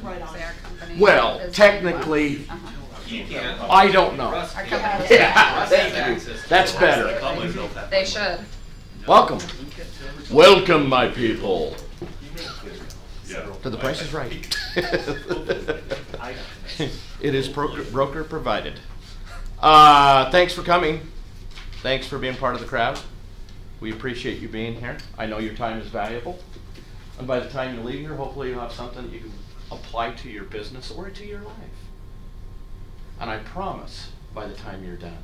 Right on. Well, technically, I don't know. Yeah, thank you. That's better. They should. Welcome. Welcome, my people. To The Price is Right. It is broker provided. Thanks for coming. Thanks for being part of the crowd. We appreciate you being here. I know your time is valuable. And by the time you leave here, hopefully you'll have something that you can apply to your business or to your life. And I promise, by the time you're done,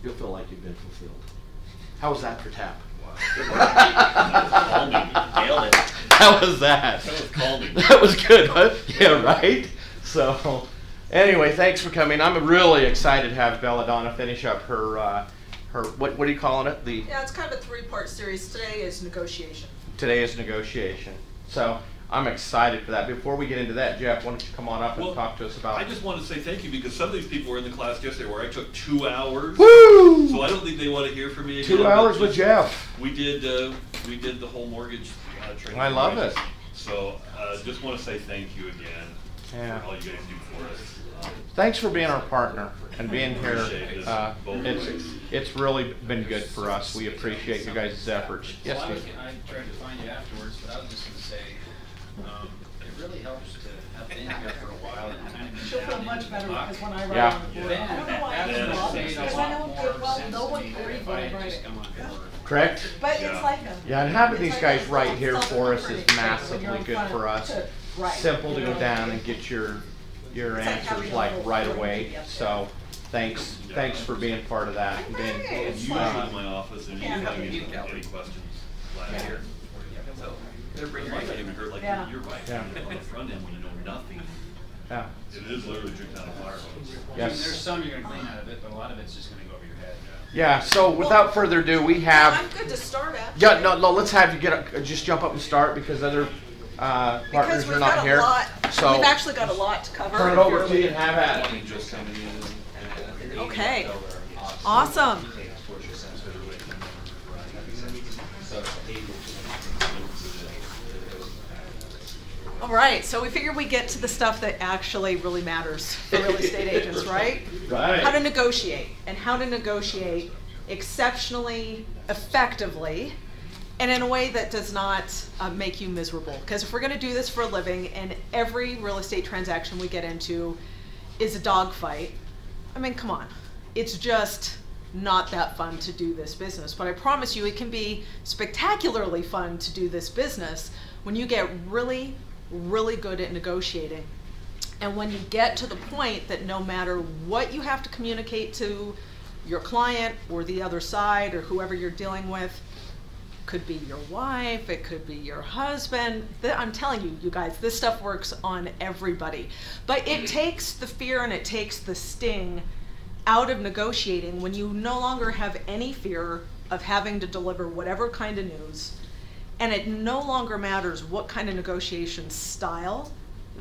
you'll feel like you've been fulfilled. How was that for tap? Nailed it. How was that? That was calming. That was good, huh? Yeah, right? So, anyway, thanks for coming. I'm really excited to have Belladonna finish up her, what are you calling it? Yeah, it's kind of a three-part series. Today is negotiation. Today is negotiation. So, I'm excited for that. Before we get into that, Jeff, why don't you come on up and talk to us about I just want to say thank you because some of these people were in the class yesterday where I took 2 hours. Woo! So I don't think they want to hear from me again. 2 hours with Jeff. We did the whole mortgage training. I love it. So just want to say thank you again for all you guys do for us. Thanks for being our partner and being here. Appreciate It's really been good for us. We appreciate you guys' efforts. Yes, well, Steve. I tried to find you afterwards, but I was just going to say, it really helps to have been here for a while and kind of She'll feel much better because when I write Yeah. on the board, I don't know why I Ben love made it. a Because I lot know more it well, sense no to one me can than read if what I I had write just it. come on board. Correct? But Yeah. it's like them. Yeah, and having these It's guys like right here self- for us is self-criticism when massively you're in good front for us. to write, Simple to you go know? down and get your It's like answers having a like little right brain away. together. So thanks for being part of that. And being, Hey, it's You fun. in my office and you Yeah. had me any questions last year. So it might even hurt like Yeah. you're right. Yeah. On the front end when you know nothing. yeah. It is literally drink down a fire hose. I mean, Yes. there's some you're going to clean out of it, but a lot of it's just going to go over your head. Yeah, so without further ado, we have... I'm good to start at. Yeah, no, let's have you just jump up and start because other partners Because are we've not got here. a lot. So We've actually got a lot to cover. turn it over to you and have at it. Okay. Awesome. All right, so we figured we get to the stuff that actually really matters for real estate agents, right? Right. How to negotiate, and how to negotiate exceptionally effectively and in a way that does not make you miserable. Because if we're going to do this for a living and every real estate transaction we get into is a dogfight, I mean, come on. It's just not that fun to do this business. But I promise you it can be spectacularly fun to do this business when you get really, really good at negotiating. And when you get to the point that no matter what you have to communicate to your client or the other side or whoever you're dealing with, could be your wife, it could be your husband. I'm telling you, you guys, this stuff works on everybody. But it takes the fear and it takes the sting out of negotiating when you no longer have any fear of having to deliver whatever kind of news. And it no longer matters what kind of negotiation style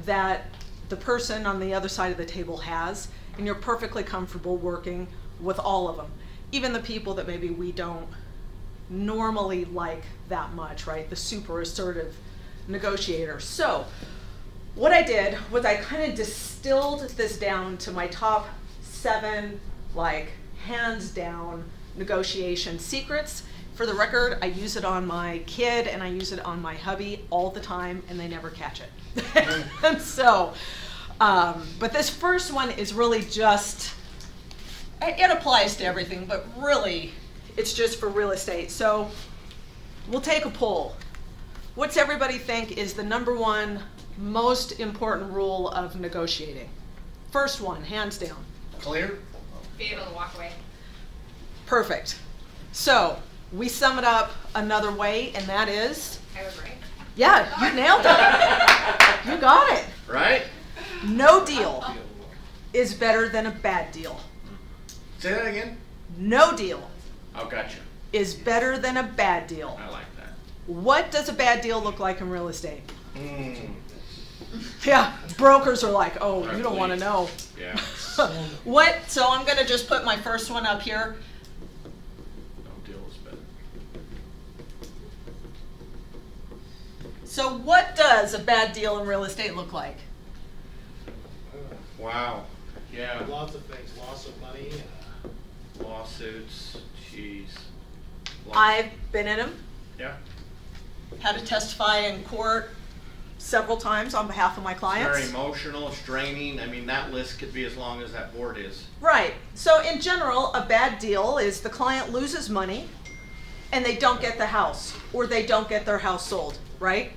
that the person on the other side of the table has, and you're perfectly comfortable working with all of them. Even the people that maybe we don't normally like that much, right? The super assertive negotiator. So what I did was I kind of distilled this down to my top 7, like, hands down negotiation secrets. For the record, I use it on my kid and I use it on my hubby all the time and they never catch it. And so, but this first one is really just, it applies to everything, but really it's just for real estate. So we'll take a poll. What's everybody think is the #1 most important rule of negotiating? First one, hands down. Clear? Be able to walk away. Perfect. So we sum it up another way, and that is, I agree. yeah, you nailed it. You got it. Right? No deal is better than a bad deal. Say that again? No deal Oh, gotcha. is better than a bad deal. I like that. What does a bad deal look like in real estate? Mm. Yeah, brokers are like, oh, you don't want to know. Yeah. What? So I'm going to just put my first one up here. No deal is better. So what does a bad deal in real estate look like? Wow. Yeah. Lots of things, loss of money. Lawsuits. Jeez. I've been in them. Yeah. Had to testify in court several times on behalf of my clients. Very emotional, it's draining. I mean, that list could be as long as that board is. Right. So in general, a bad deal is the client loses money and they don't get the house, or they don't get their house sold, right?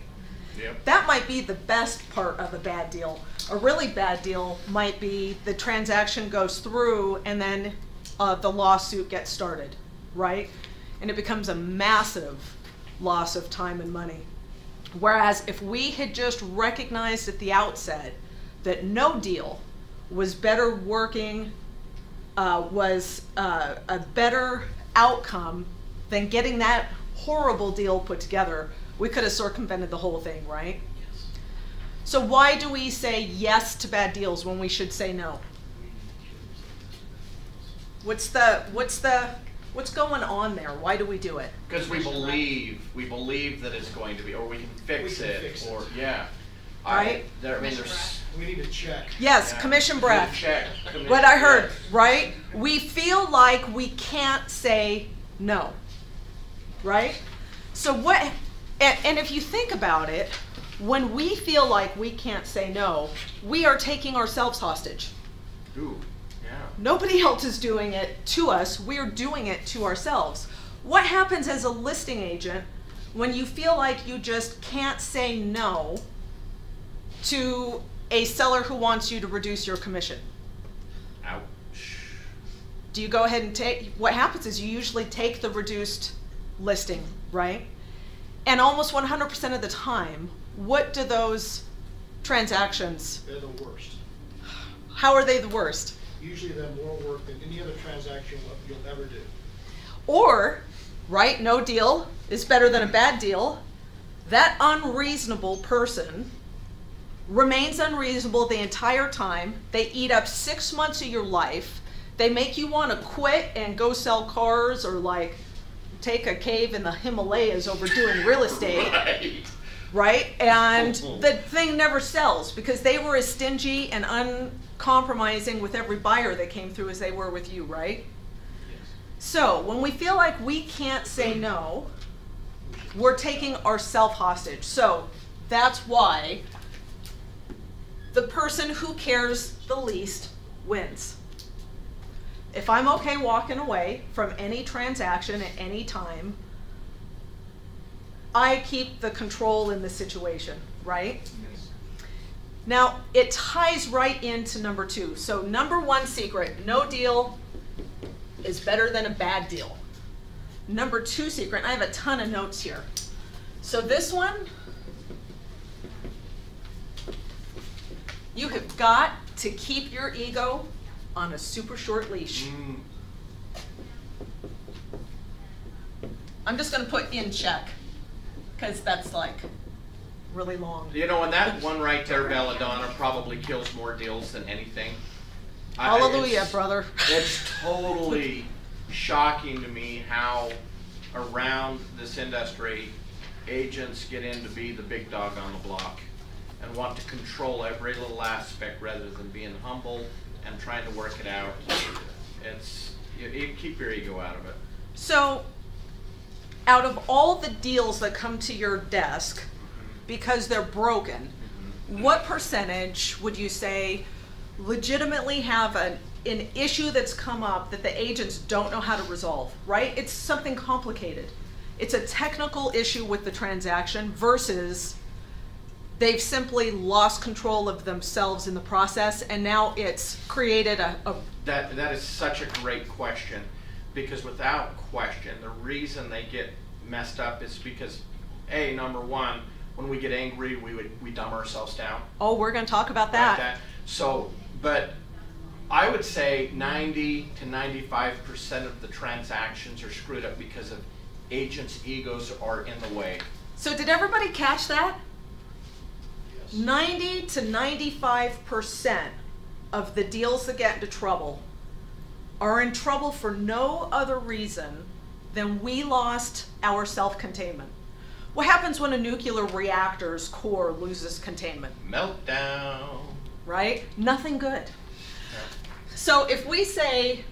Yep. That might be the best part of a bad deal. A really bad deal might be the transaction goes through and then the lawsuit gets started, right? And it becomes a massive loss of time and money. Whereas if we had just recognized at the outset that no deal was better working, was a better outcome than getting that horrible deal put together, we could have circumvented the whole thing, right? Yes. So why do we say yes to bad deals when we should say no? What's going on there? Why do we do it? Because we believe that it's going to be, or we can fix it, or yeah. Right? We need to check. Yes, Yeah. commission breath. Check. What I heard, right? We feel like we can't say no, right? So what, and if you think about it, when we feel like we can't say no, we are taking ourselves hostage. Ooh, yeah. Nobody else is doing it to us, we're doing it to ourselves. What happens as a listing agent when you feel like you just can't say no to a seller who wants you to reduce your commission? Ouch. Do you go ahead and take, what happens is you usually take the reduced listing, right? And almost 100% of the time, what do those transactions? They're the worst. How are they the worst? Usually they're more work than any other transaction you'll ever do. Or, right, no deal is better than a bad deal. That unreasonable person remains unreasonable the entire time. They eat up 6 months of your life. They make you want to quit and go sell cars, or like take a cave in the Himalayas over doing real estate. Right? And the thing never sells because they were as stingy and uncompromising with every buyer that came through as they were with you, right? Yes. So when we feel like we can't say no, we're taking ourselves hostage. So that's why the person who cares the least wins. If I'm okay walking away from any transaction at any time, I keep the control in the situation, right? Yes. Now, it ties right into number 2. So number 1 secret, no deal is better than a bad deal. Number 2 secret, and I have a ton of notes here. So this one, you have got to keep your ego on a super short leash. I'm just going to put in check, because that's like really long. You know, and that one right there, Belladonna, probably kills more deals than anything. Hallelujah, brother. It's totally shocking to me how around this industry agents get in to be the big dog on the block and want to control every little aspect rather than being humble and trying to work it out. It's, you keep your ego out of it. So, out of all the deals that come to your desk, because they're broken, what percentage would you say legitimately have an issue that's come up that the agents don't know how to resolve, right? It's something complicated. It's a technical issue with the transaction versus they've simply lost control of themselves in the process, and now it's created a That is such a great question, because without question, the reason they get messed up is because, number one, when we get angry, we dumb ourselves down. Oh, we're going to talk about that. Like that. So, but I would say 90 to 95% of the transactions are screwed up because of agents' egos are in the way. So did everybody catch that? Yes. 90 to 95% of the deals that get into trouble are in trouble for no other reason than we lost our self-containment. What happens when a nuclear reactor's core loses containment? Meltdown. Right? Nothing good. So if we say,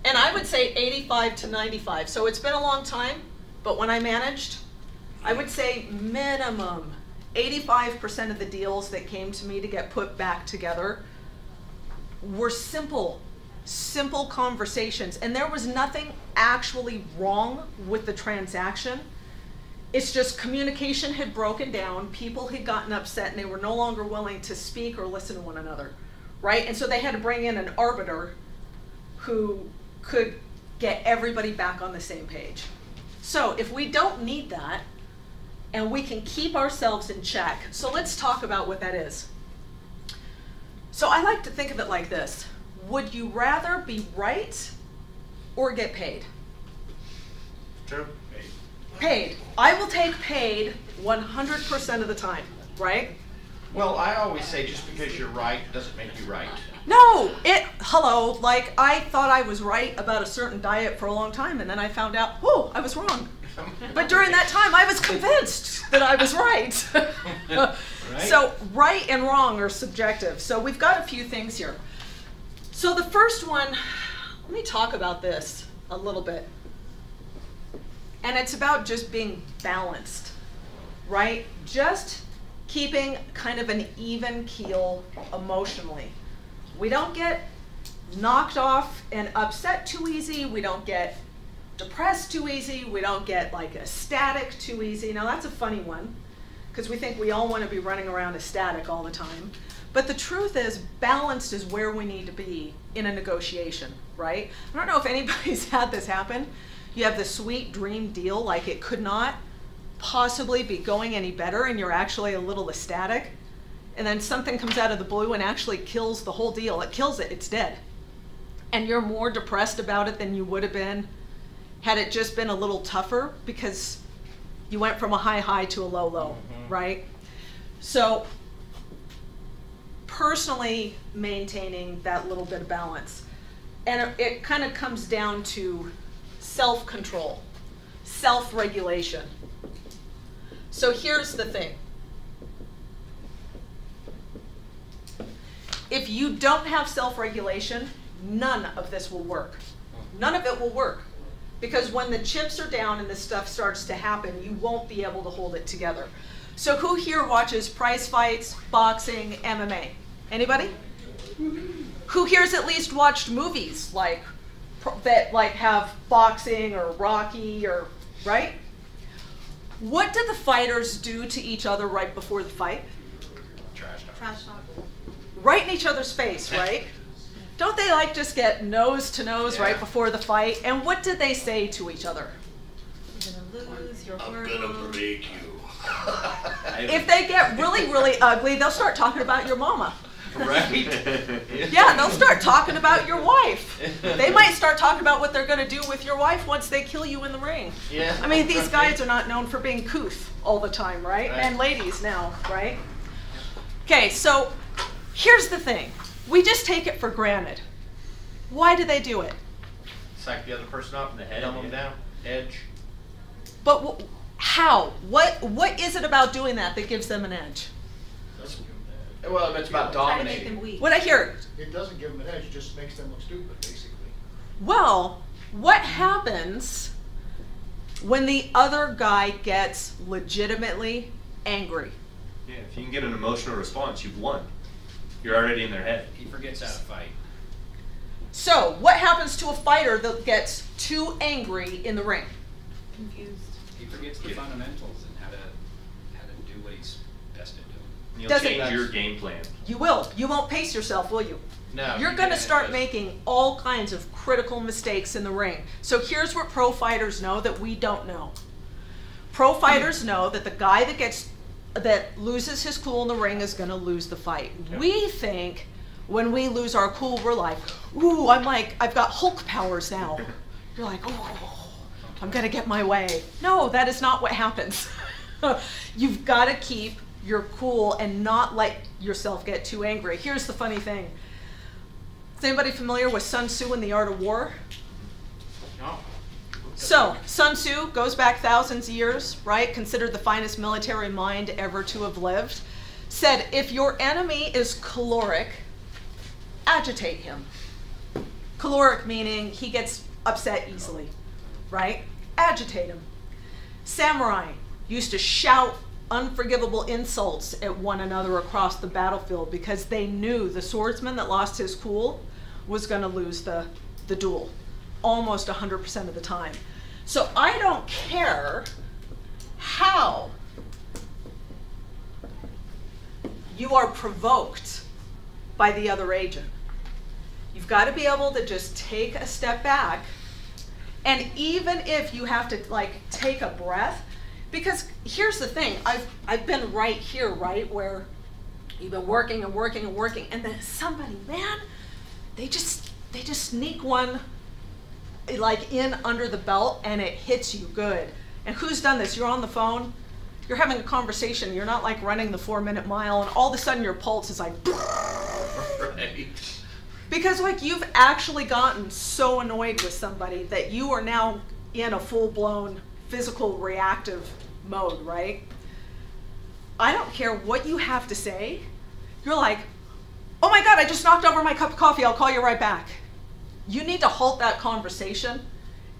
and I would say 85 to 95, so it's been a long time, but when I managed, I would say minimum 85% of the deals that came to me to get put back together were simple conversations, and there was nothing actually wrong with the transaction. It's just communication had broken down, people had gotten upset, and they were no longer willing to speak or listen to one another, right? And so they had to bring in an arbiter who could get everybody back on the same page. So if we don't need that, and we can keep ourselves in check, so let's talk about what that is. So I like to think of it like this. Would you rather be right or get paid? True. Paid. I will take paid 100% of the time, right? Well, I always say just because you're right doesn't make you right. No, hello, like I thought I was right about a certain diet for a long time, and then I found out, oh, I was wrong. But during that time, I was convinced that I was right. Right. So right and wrong are subjective. So we've got a few things here. So the first one, let me talk about this a little bit. And it's about just being balanced, right? Just keeping kind of an even keel emotionally. We don't get knocked off and upset too easy. We don't get depressed too easy. We don't get like ecstatic too easy. Now that's a funny one because we think we all want to be running around ecstatic all the time. But the truth is, balanced is where we need to be in a negotiation, right? I don't know if anybody's had this happen. You have this sweet dream deal, like it could not possibly be going any better, and you're actually a little ecstatic. And then something comes out of the blue and actually kills the whole deal. It kills it, it's dead. And you're more depressed about it than you would have been had it just been a little tougher because you went from a high to a low, right? So personally maintaining that little bit of balance. And it kind of comes down to self-control, self-regulation. So here's the thing. If you don't have self-regulation, none of this will work. None of it will work. Because when the chips are down and this stuff starts to happen, you won't be able to hold it together. So who here watches prize fights, boxing, MMA? Anybody? Who here's at least watched movies like that have boxing or Rocky or, right? What do the fighters do to each other right before the fight? Trash talk. Right in each other's face, right? Don't they like just get nose to nose right before the fight? And what did they say to each other? You're gonna lose, you're I'm horrible. gonna break you. If they get really ugly, they'll start talking about your mama. Right? Yeah, they'll start talking about your wife. They might start talking about what they're going to do with your wife once they kill you in the ring. Yeah. I mean, these guys are not known for being couth all the time, right? Right. And ladies now, right? Okay, so here's the thing. We just take it for granted. Why do they do it? Psych the other person off in the head, dumb them down, edge. But how? What is it about doing that gives them an edge? Well, it's about Try to make them dominating. weak. What I hear? It doesn't give them an edge, it just makes them look stupid, basically. Well, what happens when the other guy gets legitimately angry? Yeah, if you can get an emotional response, you've won. You're already in their head. He forgets how to fight. So, what happens to a fighter that gets too angry in the ring? Confused. He forgets the fundamentals and how to do what he's best at doing. You'll Doesn't- change your game plan. You will. You won't pace yourself, will you? No. You're going to start making all kinds of critical mistakes in the ring. So here's what pro fighters know that we don't know. Pro fighters know that the guy that loses his cool in the ring is going to lose the fight. Yeah. We think when we lose our cool, we're like, ooh, I've got Hulk powers now. You're like, oh, I'm going to get my way. No, that is not what happens. You've got to keep your cool and not let yourself get too angry. Here's the funny thing. Is anybody familiar with Sun Tzu and the Art of War? No. So, Sun Tzu goes back thousands of years, right? Considered the finest military mind ever to have lived. Said, if your enemy is caloric, agitate him. Caloric meaning he gets upset easily, right? Agitate him. Samurai used to shout unforgivable insults at one another across the battlefield because they knew the swordsman that lost his cool was going to lose the duel almost 100% of the time. So I don't care how you are provoked by the other agent. You've got to be able to just take a step back, and even if you have to like take a breath, because here's the thing, I've been right here, right, where you've been working and working and working, and then somebody, man, they just sneak one like in under the belt and it hits you good. And who's done this? You're on the phone, you're having a conversation, you're not like running the 4-minute mile, and all of a sudden your pulse is like Right. because like you've actually gotten so annoyed with somebody that you are now in a full-blown physical reactive mode, right? I don't care what you have to say. You're like, oh my God, I just knocked over my cup of coffee, I'll call you right back. You need to halt that conversation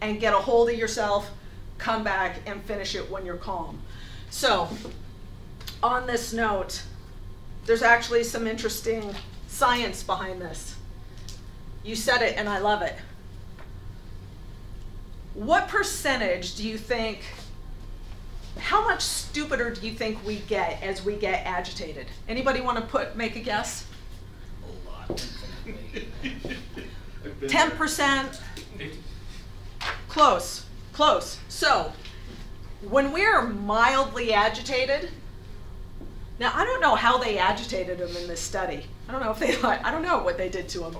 and get a hold of yourself, come back and finish it when you're calm. So on this note, there's actually some interesting science behind this. You said it and I love it. What percentage do you think, how much stupider do you think we get as we get agitated? Anybody want to make a guess? A lot. 10%? Close, close. So, when we're mildly agitated, now I don't know how they agitated them in this study. I don't know if I don't know what they did to them.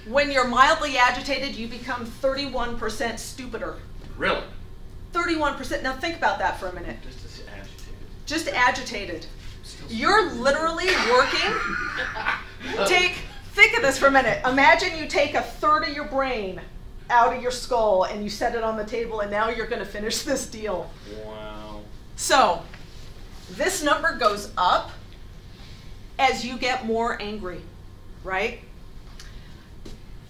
When you're mildly agitated, you become 31% stupider. Really? 31%. Now think about that for a minute. Just agitated. Just agitated. You're literally working. Think of this for a minute. Imagine you take a third of your brain out of your skull and you set it on the table, and now you're going to finish this deal. Wow. So this number goes up as you get more angry, right?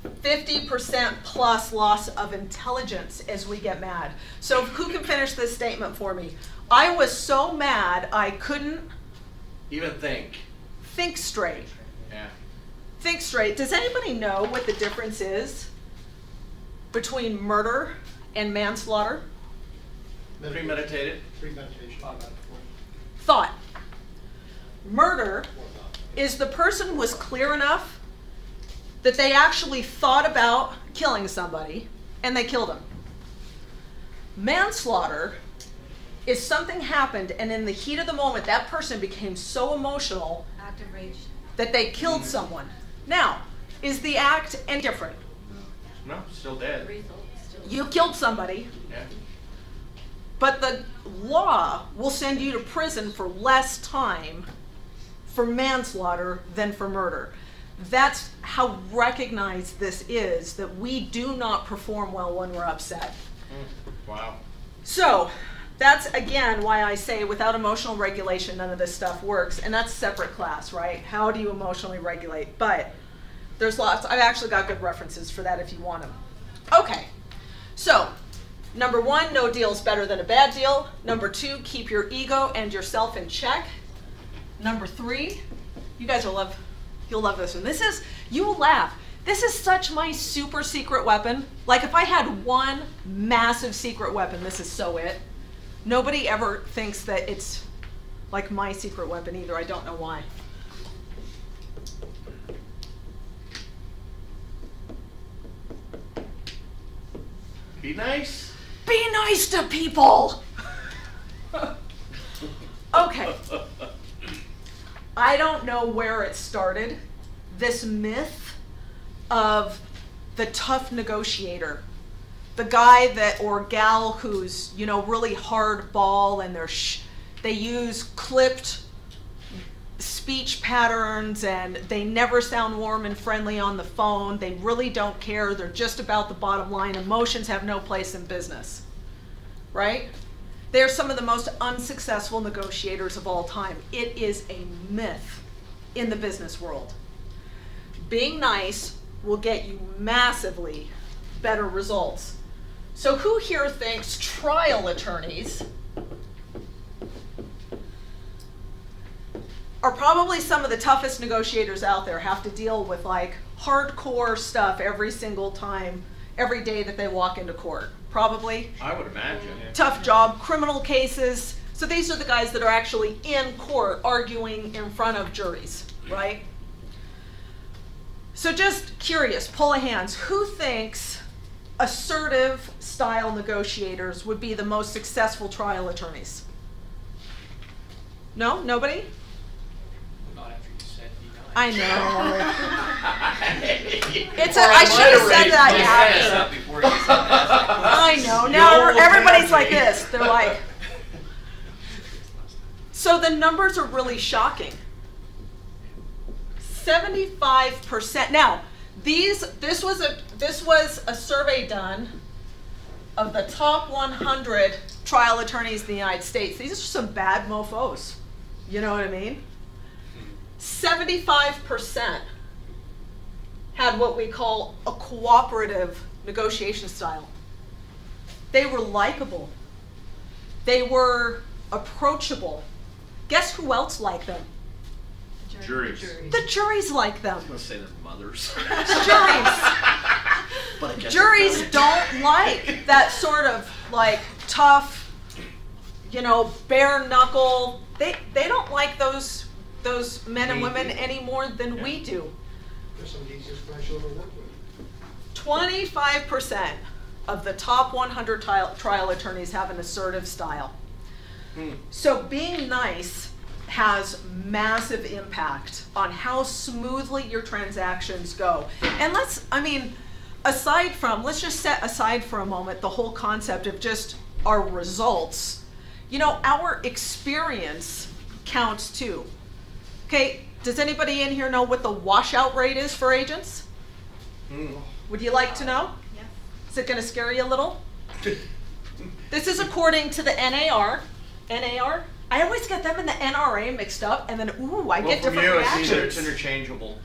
50% plus loss of intelligence as we get mad. So who can finish this statement for me? I was so mad I couldn't Even think. think straight. Yeah. Think straight. Does anybody know what the difference is between murder and manslaughter? Premeditated. Premeditation. Thought. Murder is the person was clear enough that they actually thought about killing somebody and they killed him. Manslaughter is something happened and in the heat of the moment that person became so emotional Active rage. that they killed someone. Now, is the act any different? No, still dead. Result still. You killed somebody, Yeah. but the law will send you to prison for less time for manslaughter than for murder. That's how recognized this is, that we do not perform well when we're upset. Wow. So that's again why I say without emotional regulation none of this stuff works, and that's a separate class, right? How do you emotionally regulate? But there's lots. I've actually got good references for that if you want them. Okay, so number 1, no deal is better than a bad deal. Number 2, keep your ego and yourself in check. Number 3, you guys will love, you'll love this one. This is, you will laugh. This is such my super secret weapon. Like if I had one massive secret weapon, this is so it. Nobody ever thinks that it's like my secret weapon either. I don't know why. Be nice. Be nice to people. Okay. I don't know where it started, this myth of the tough negotiator. The guy that, or gal who's, you know, really hardball and they use clipped speech patterns, and they never sound warm and friendly on the phone. They really don't care. They're just about the bottom line. Emotions have no place in business, right? They're some of the most unsuccessful negotiators of all time. It is a myth in the business world. Being nice will get you massively better results. So who here thinks trial attorneys are probably some of the toughest negotiators out there, have to deal with like hardcore stuff every single time, every day that they walk into court? Probably. I would imagine. Tough job, criminal cases. So these are the guys that are actually in court arguing in front of juries, right? So just curious, poll of hands, who thinks assertive style negotiators would be the most successful trial attorneys? No? Nobody? Not after you said be nice. I know. I should have said that after. Before you said that. I know. Now everybody's like this. They're like. So the numbers are really shocking. 75%. Now, this was a survey done of the top 100 trial attorneys in the United States. These are some bad mofos. You know what I mean? 75% had what we call a cooperative negotiation style. They were likable. They were approachable. Guess who else liked them? Juries. The juries like them. I was going to say their mothers. Juries. But I guess Juries don't like that sort of like tough, you know, bare knuckle. They don't like those men and women any more than we do. They're some of the easiest clients you'll ever work with. 25% of the top 100 trial attorneys have an assertive style. So being nice has massive impact on how smoothly your transactions go. And let's just set aside for a moment the whole concept of just our results. You know, our experience counts too. Okay, does anybody in here know what the washout rate is for agents? Would you like to know? Yeah. Is it going to scare you a little? This is according to the NAR. NAR? I always get them and the NRA mixed up, and then I get different reactions. It's interchangeable.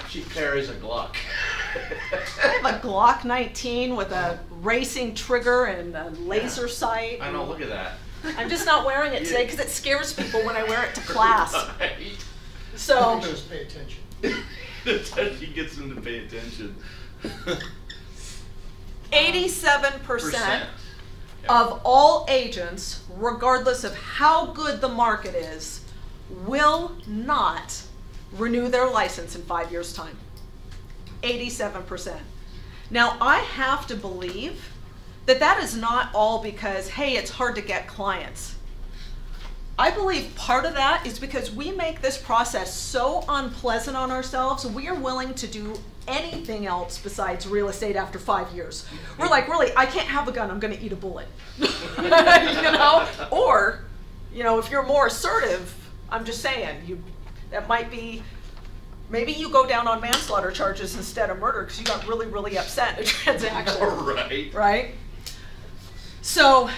She carries a Glock. I have a Glock 19 with a racing trigger and a laser sight. I know, look at that. I'm just not wearing it today because it scares people when I wear it to class. Right. So, Just pay attention. He gets them to pay attention. 87% of all agents, regardless of how good the market is, will not renew their license in 5 years' time. 87%. Now, I have to believe that is not all because, hey, it's hard to get clients. I believe part of that is because we make this process so unpleasant on ourselves, we are willing to do anything else besides real estate after 5 years. We're like, really, I can't have a gun, I'm gonna eat a bullet. You know? Or, you know, if you're more assertive, I'm just saying, that might be, maybe you go down on manslaughter charges instead of murder because you got really, really upset in a transaction. Right. Right? So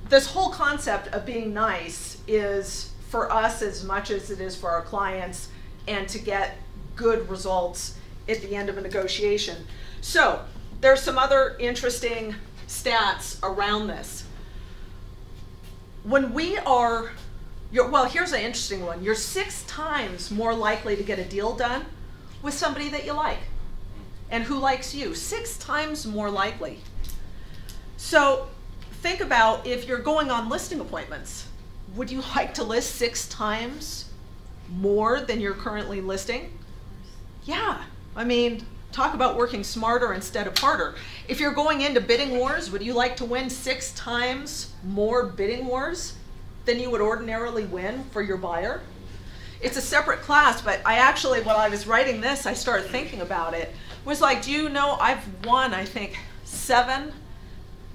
this whole concept of being nice is for us as much as it is for our clients, and to get good results at the end of a negotiation. So there's some other interesting stats around this. When we are, well, here's an interesting one. You're 6 times more likely to get a deal done with somebody that you like and who likes you. 6 times more likely. So think about if you're going on listing appointments. Would you like to list 6 times more than you're currently listing? Yeah, I mean, talk about working smarter instead of harder. If you're going into bidding wars, would you like to win 6 times more bidding wars than you would ordinarily win for your buyer? It's a separate class, but I actually, while I was writing this, I started thinking about it. Was like, do you know, I've won, I think, 7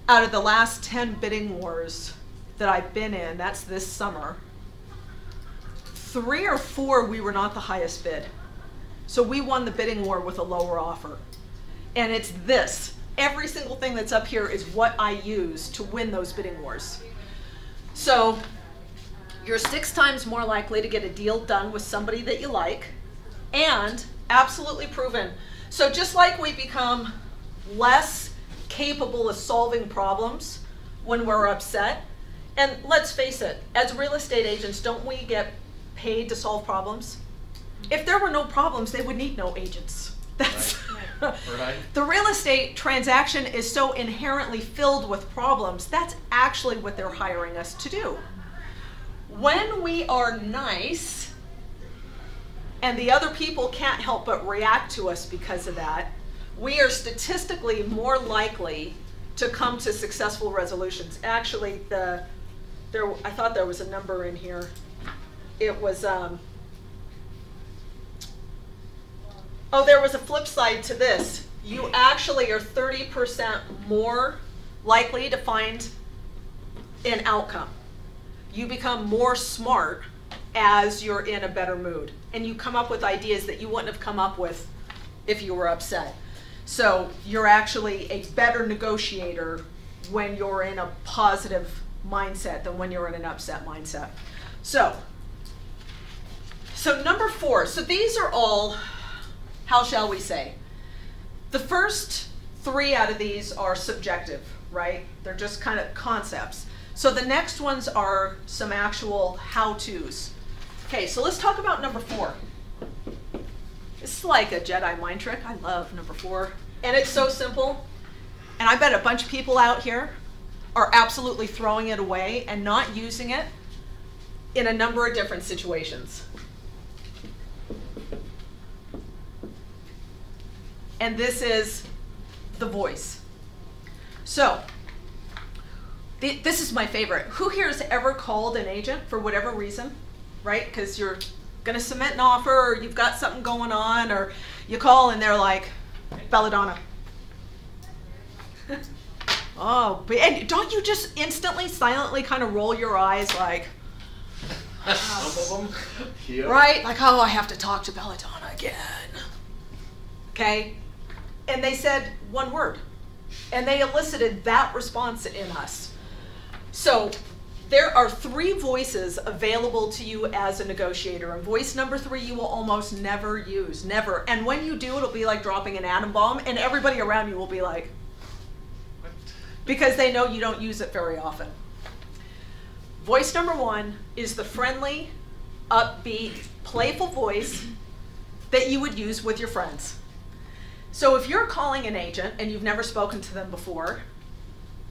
out of the last 10 bidding wars that I've been in. That's this summer. 3 or 4, we were not the highest bid. So we won the bidding war with a lower offer. And it's this. Every single thing that's up here is what I use to win those bidding wars. So you're 6 times more likely to get a deal done with somebody that you like, and absolutely proven. So just like we become less capable of solving problems when we're upset, and let's face it, as real estate agents, don't we get paid to solve problems? If there were no problems, they would need no agents. That's Right. The real estate transaction is so inherently filled with problems. That's actually what they're hiring us to do. When we are nice, and the other people can't help but react to us because of that, we are statistically more likely to come to successful resolutions. Actually, I thought there was a number in here. It was, there was a flip side to this. You actually are 30% more likely to find an outcome. You become more smart as you're in a better mood, and you come up with ideas that you wouldn't have come up with if you were upset. So you're actually a better negotiator when you're in a positive mindset than when you're in an upset mindset. So number 4, so these are all, how shall we say, the first 3 out of these are subjective, right? They're just kind of concepts. So the next ones are some actual how-tos. Okay, so let's talk about number 4. This is like a Jedi mind trick. I love number 4. And it's so simple. And I bet a bunch of people out here are absolutely throwing it away and not using it in a number of different situations. And this is the voice. So, this is my favorite. Who here has ever called an agent for whatever reason, right? Because you're going to submit an offer, or you've got something going on, or you call and they're like, Belladonna. Oh, and don't you just instantly, silently kind of roll your eyes like, right? Like, oh, I have to talk to Belladonna again. Okay? And they said one word. And they elicited that response in us. So there are 3 voices available to you as a negotiator. And voice number 3 you will almost never use, never. And when you do, it'll be like dropping an atom bomb, and everybody around you will be like, what? Because they know you don't use it very often. Voice number 1 is the friendly, upbeat, playful voice that you would use with your friends. So if you're calling an agent and you've never spoken to them before,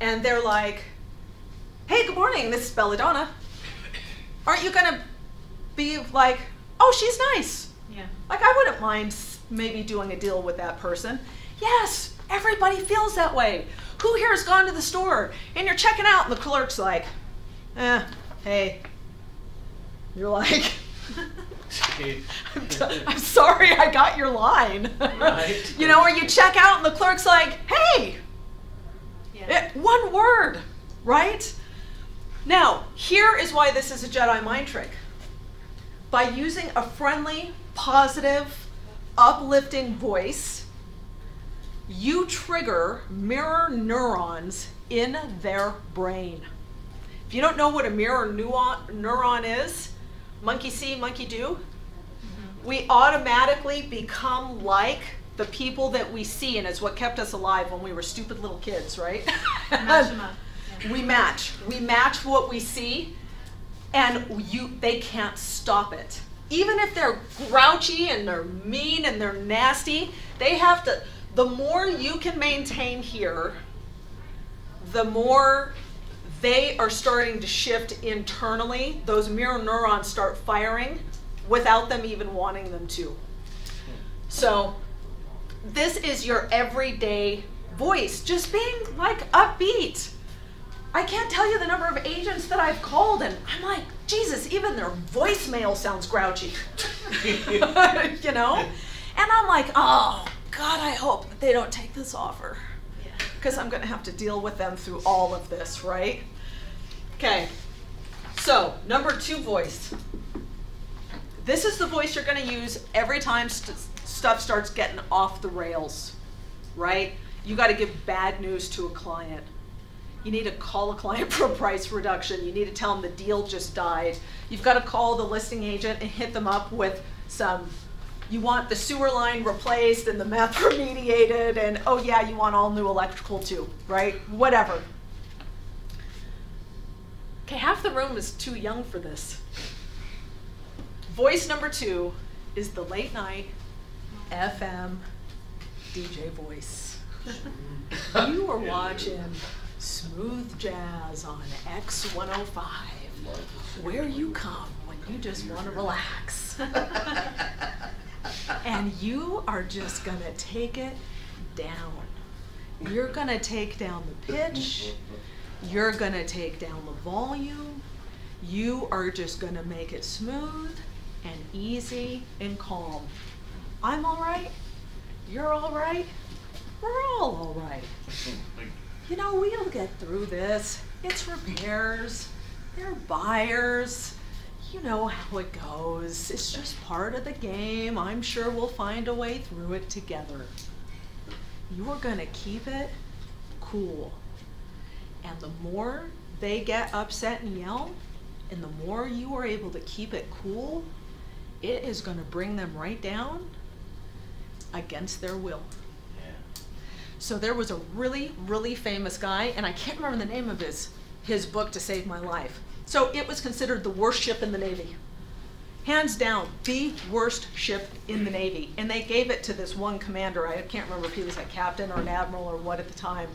and they're like, hey, good morning, this is Belladonna, aren't you gonna be like, oh, she's nice. Yeah. Like, I wouldn't mind maybe doing a deal with that person. Yes, everybody feels that way. Who here has gone to the store and you're checking out and the clerk's like, hey. You're like, I'm sorry, I got your line. Right. You know, or you check out and the clerk's like, hey, Yeah. one word, right? Now, here is why this is a Jedi mind trick. By using a friendly, positive, uplifting voice, you trigger mirror neurons in their brain. If you don't know what a mirror neuron is, monkey see, monkey do, we automatically become like the people that we see, and it's what kept us alive when we were stupid little kids, right? Match them up. Yeah. We match what we see, and they can't stop it. Even if they're grouchy and they're mean and they're nasty, they have to, the more you can maintain here, the more they are starting to shift internally. Those mirror neurons start firing without them even wanting them to. So this is your everyday voice, just being like upbeat. I can't tell you the number of agents that I've called and I'm like, Jesus, even their voicemail sounds grouchy. You know? And I'm like, oh God, I hope that they don't take this offer, because I'm gonna have to deal with them through all of this, right? Okay, so number 2 voice. This is the voice you're going to use every time stuff starts getting off the rails, right? You got to give bad news to a client. You need to call a client for a price reduction. You need to tell them the deal just died. You've got to call the listing agent and hit them up with some, you want the sewer line replaced and the meth remediated, and oh yeah, you want all new electrical too, right? Whatever. Okay, half the room is too young for this. Voice number 2 is the late night FM DJ voice. You are watching smooth jazz on X105, where you come when you just want to relax. And you are just gonna take it down. You're gonna take down the pitch. You're gonna take down the volume. You are just gonna make it smooth and easy and calm. I'm all right. You're all right. We're all right. You know, we'll get through this. It's repairs. They're buyers. You know how it goes. It's just part of the game. I'm sure we'll find a way through it together. You're gonna keep it cool. And the more they get upset and yell, and the more you are able to keep it cool, it is gonna bring them right down against their will. So there was a really, really famous guy, and I can't remember the name of his book to save my life. So it was considered the worst ship in the Navy. Hands down, the worst ship in the Navy. And they gave it to this one commander. I can't remember if he was a captain or an admiral or what at the time.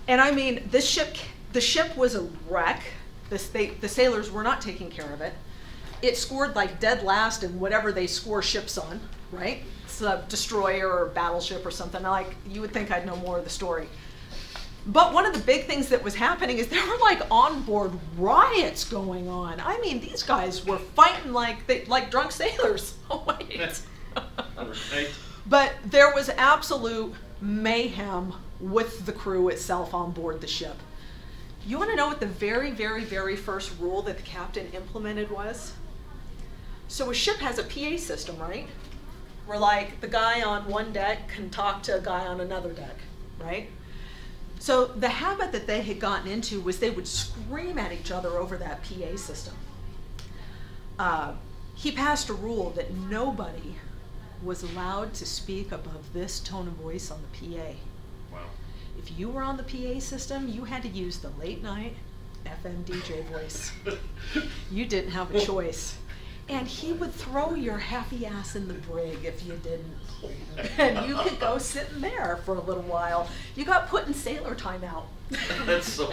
And I mean, the ship was a wreck. The sailors were not taking care of it. It scored like dead last in whatever they score ships on, right? It's a destroyer or battleship or something. Like, you would think I'd know more of the story. But one of the big things that was happening is there were like onboard riots going on. I mean, these guys were fighting like drunk sailors. Oh wait. But there was absolute mayhem with the crew itself on board the ship. You want to know what the very, very, very first rule that the captain implemented was? So a ship has a PA system, right? Where like the guy on one deck can talk to a guy on another deck, right? So the habit that they had gotten into was they would scream at each other over that PA system. He passed a rule that nobody was allowed to speak above this tone of voice on the PA. Wow. If you were on the PA system, you had to use the late night FM DJ voice. You didn't have a choice. And he would throw your happy ass in the brig if you didn't. And you could go sitting there for a little while. You got put in sailor timeout. That's so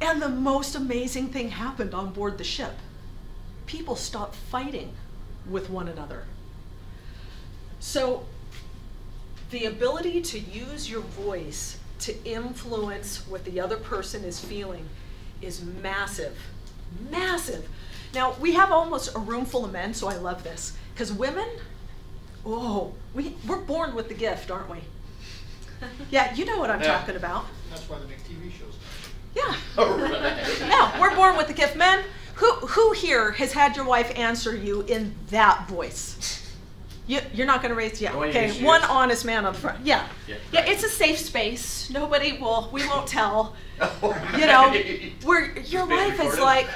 And the most amazing thing happened on board the ship. People stopped fighting with one another. So the ability to use your voice to influence what the other person is feeling is massive, massive. Now, we have almost a room full of men, so I love this. Because women, oh, we're born with the gift, aren't we? Yeah, you know what I'm talking about. That's why they make TV shows. Yeah. right. Yeah, we're born with the gift. Men, who here has had your wife answer you in that voice? You're not going to raise, yeah, okay, one honest man on the front. Yeah, yeah, it's a safe space. We won't tell. You know, where your wife is like,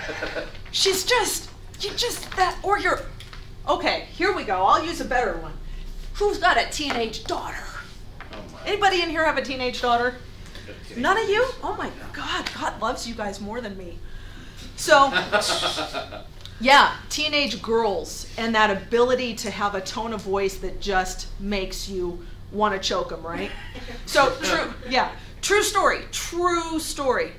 okay, here we go. I'll use a better one. Who's got a teenage daughter? Anybody in here have a teenage daughter? None of you? Oh my God, God loves you guys more than me. So, yeah, teenage girls and that ability to have a tone of voice that just makes you want to choke them, right? So, true story.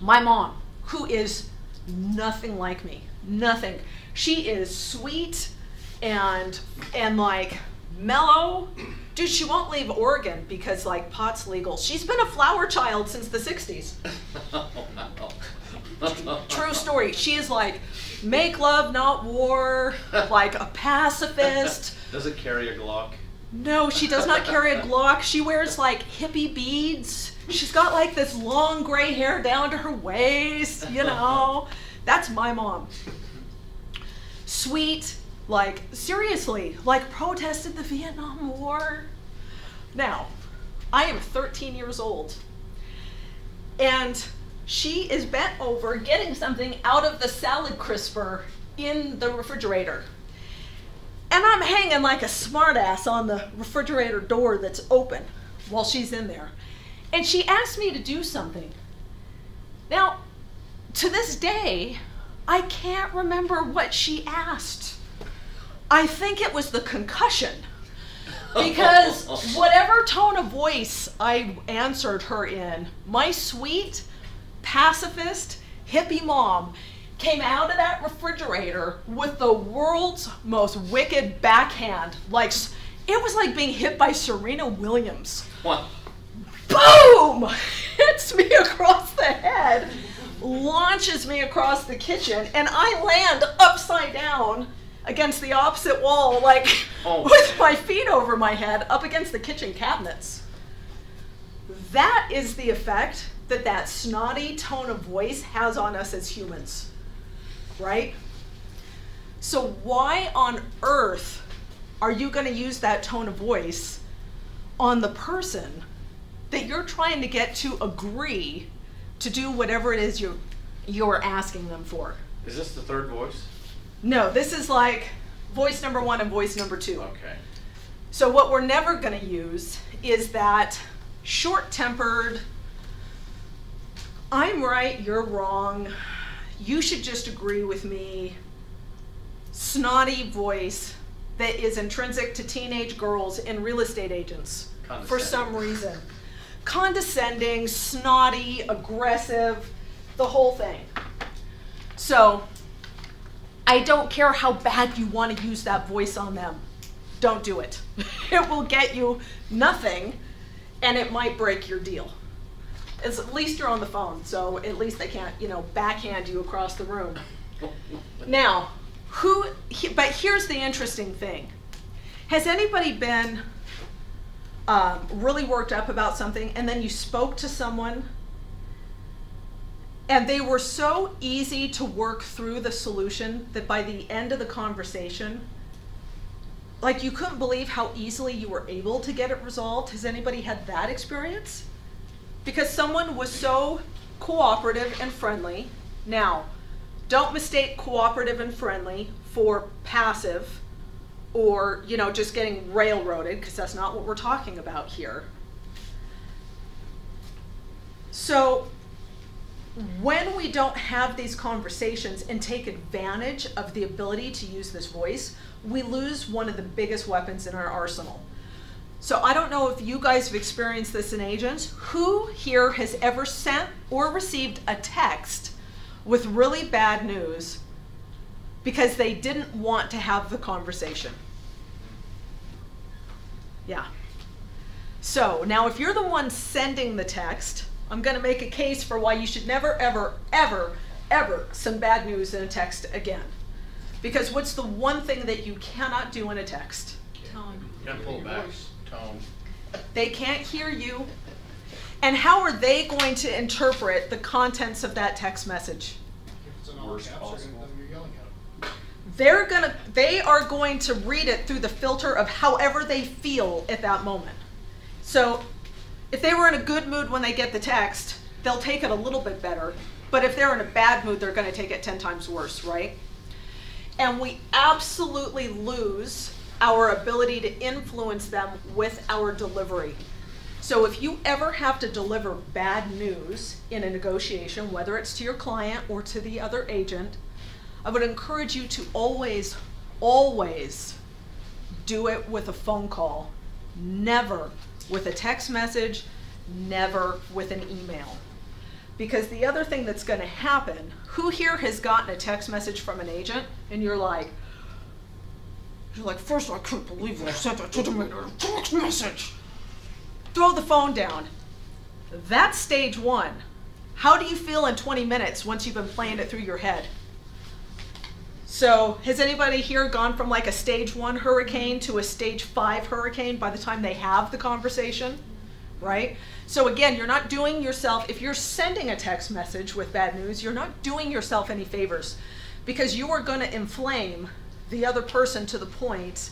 My mom, who is nothing like me, nothing. She is sweet and like mellow. Dude, she won't leave Oregon because like pot's legal. She's been a flower child since the 60s. True story. She is like, make love, not war, like a pacifist. Doesn't carry a Glock. No, she does not carry a Glock. She wears like hippie beads. She's got like this long gray hair down to her waist, you know. That's my mom. sweet, like seriously, like protested the Vietnam War. Now, I am 13 years old, and she is bent over getting something out of the salad crisper in the refrigerator. And I'm hanging like a smartass on the refrigerator door that's open while she's in there. And she asked me to do something. Now, to this day, I can't remember what she asked. I think it was the concussion. Because whatever tone of voice I answered her in, my sweet, pacifist, hippie mom came out of that refrigerator with the world's most wicked backhand. Like, it was like being hit by Serena Williams. What? Boom! Hits me across the head, launches me across the kitchen, and I land upside down against the opposite wall, like with my feet over my head, up against the kitchen cabinets. That is the effect that that snotty tone of voice has on us as humans, right? So why on earth are you going to use that tone of voice on the person that you're trying to get to agree to do whatever it is you're asking them for? Is this the third voice? No, this is like voice number 1 and voice number 2. Okay. So what we're never going to use is that short-tempered, I'm right, you're wrong, you should just agree with me, snotty voice that is intrinsic to teenage girls and real estate agents for some reason. Condescending, snotty, aggressive, the whole thing. So I don't care how bad you want to use that voice on them. Don't do it. It will get you nothing, and it might break your deal. At least you're on the phone, so at least they can't, backhand you across the room. Now, but here's the interesting thing. Has anybody been really worked up about something, and then you spoke to someone and they were so easy to work through the solution that by the end of the conversation, like you couldn't believe how easily you were able to get it resolved? Has anybody had that experience? Because someone was so cooperative and friendly. Now, don't mistake cooperative and friendly for passive or, just getting railroaded, because that's not what we're talking about here. So when we don't have these conversations and take advantage of the ability to use this voice, we lose one of the biggest weapons in our arsenal. So I don't know if you guys have experienced this in agents. Who here has ever sent or received a text with really bad news because they didn't want to have the conversation? Yeah. So now if you're the one sending the text, I'm going to make a case for why you should never, ever, ever, ever send bad news in a text again. Because what's the one thing that you cannot do in a text? Tone. Yeah, pull back. Tone. They can't hear you. And how are they going to interpret the contents of that text message? If it's an all caps, you're yelling at them. They are going to read it through the filter of however they feel at that moment. So if they were in a good mood when they get the text, they'll take it a little bit better. But if they're in a bad mood, they're going to take it 10 times worse, right? And we absolutely lose our ability to influence them with our delivery. So if you ever have to deliver bad news in a negotiation, whether it's to your client or to the other agent, I would encourage you to always, always do it with a phone call. Never with a text message, never with an email. Because the other thing that's going to happen, who here has gotten a text message from an agent and you're like, first I couldn't believe I sent it to them in a text message. Throw the phone down. That's stage 1. How do you feel in 20 minutes once you've been playing it through your head? So has anybody here gone from like a stage 1 hurricane to a stage 5 hurricane by the time they have the conversation, right? So again, you're not doing yourself, if you're sending a text message with bad news, you're not doing yourself any favors because you are going to inflame the other person to the point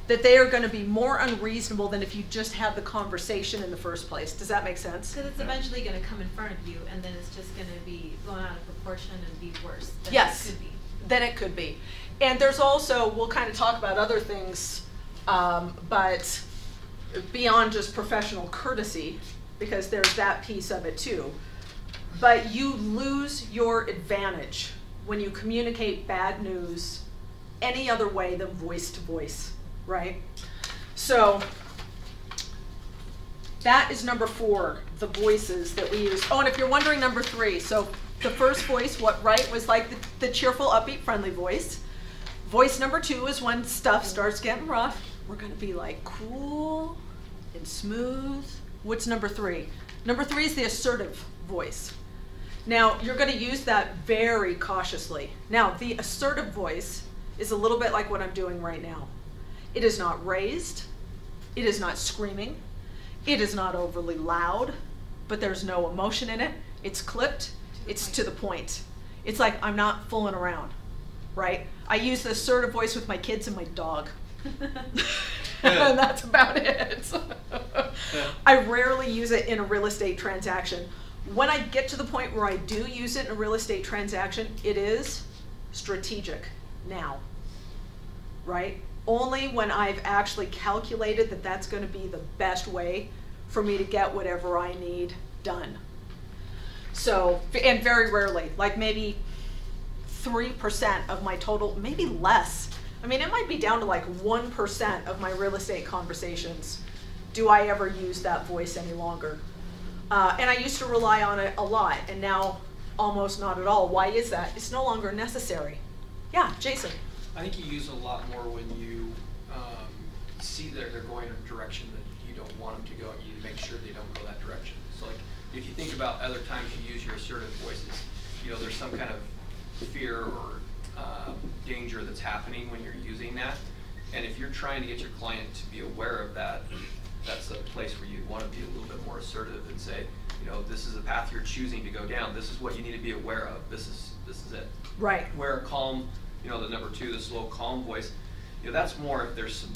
that they are going to be more unreasonable than if you just had the conversation in the first place. Does that make sense? Because it's eventually going to come in front of you, and then it's just going to be blown out of proportion and be worse than Yes. it could be. Then it could be. And there's also, we'll kind of talk about other things, but beyond just professional courtesy, because there's that piece of it too. But you lose your advantage when you communicate bad news any other way than voice to voice, right? So that is number 4, the voices that we use. Oh, and if you're wondering, number 3, so the first voice, was like the cheerful, upbeat, friendly voice. Voice number 2 is when stuff starts getting rough. We're gonna be like cool and smooth. What's number 3? Number 3 is the assertive voice. Now, you're gonna use that very cautiously. Now, the assertive voice is a little bit like what I'm doing right now. It is not raised, it is not screaming, it is not overly loud, but there's no emotion in it. It's clipped, it's to the point. It's like I'm not fooling around, right? I use the assertive voice with my kids and my dog. And that's about it. I rarely use it in a real estate transaction. When I get to the point where I do use it in a real estate transaction, it is strategic now, right? Only when I've actually calculated that that's going to be the best way for me to get whatever I need done. So, and very rarely, like maybe 3% of my total, maybe less. I mean, it might be down to like 1% of my real estate conversations do I ever use that voice any longer. And I used to rely on it a lot, and now almost not at all. Why is that? It's no longer necessary. Yeah, Jason. I think you use it a lot more when you see that they're going in a direction that you don't want them to go, and you make sure they don't go that direction. So like, if you think about other times you use your assertive voices, you know, there's some kind of fear or danger that's happening when you're using that. And if you're trying to get your client to be aware of that, that's a place where you want to be a little bit more assertive and say, you know, this is a path you're choosing to go down. This is what you need to be aware of. This is it. Right. Where a calm, you know, the number 2, the slow, calm voice, you know, that's more if there's some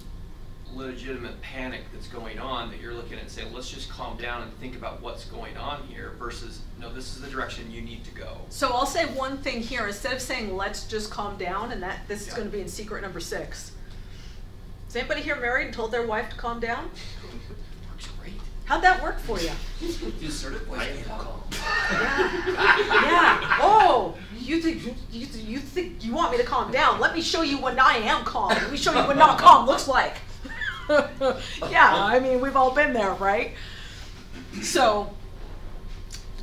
legitimate panic that's going on that you're looking at and saying, let's just calm down and think about what's going on here versus, no, this is the direction you need to go. So I'll say one thing here. Instead of saying, let's just calm down, and this is going to be in secret number 6. Is anybody here married and told their wife to calm down? Works great. How'd that work for you? The assertive voice. Calm. Yeah. Oh, you think you want me to calm down? Let me show you when I am calm. Let me show you what not calm looks like. Yeah, I mean, we've all been there, right? So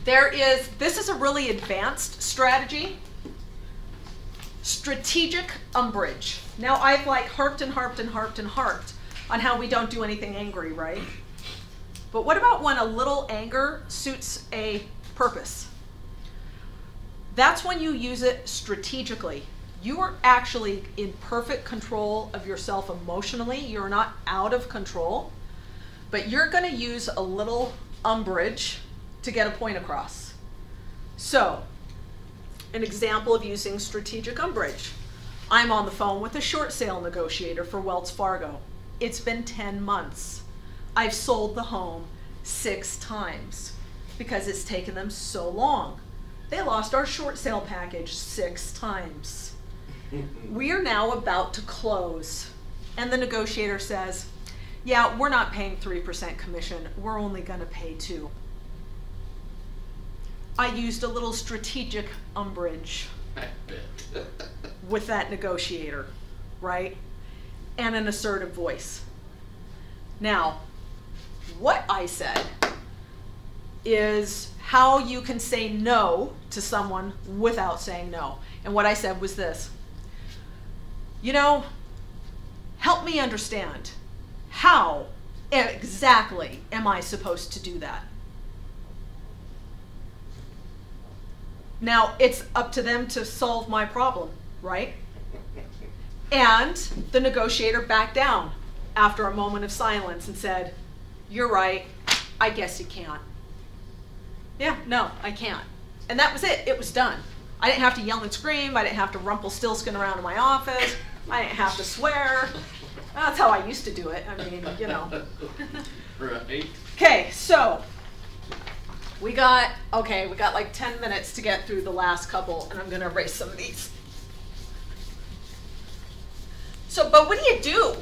this is a really advanced strategy. Strategic umbrage. Now, I've like harped and harped and harped and harped on how we don't do anything angry, right? But what about when a little anger suits a purpose? That's when you use it strategically. You are actually in perfect control of yourself emotionally. You're not out of control, but you're going to use a little umbrage to get a point across. So, an example of using strategic umbrage. I'm on the phone with a short sale negotiator for Wells Fargo. It's been 10 months. I've sold the home 6 times because it's taken them so long. They lost our short sale package 6 times. We are now about to close, and the negotiator says, yeah, we're not paying 3% commission. We're only going to pay 2%. I used a little strategic umbrage with that negotiator, right? And an assertive voice. Now, what I said is how you can say no to someone without saying no. And what I said was this. You know, help me understand. How exactly am I supposed to do that? Now, it's up to them to solve my problem, right? And the negotiator backed down after a moment of silence and said, you're right, I guess you can't. Yeah, no, I can't. And that was it. It was done. I didn't have to yell and scream. I didn't have to Rumpelstiltskin around in my office. I didn't have to swear. That's how I used to do it. I mean, you know. Right. Okay, so we got like 10 minutes to get through the last couple, and I'm gonna erase some of these. So, but what do?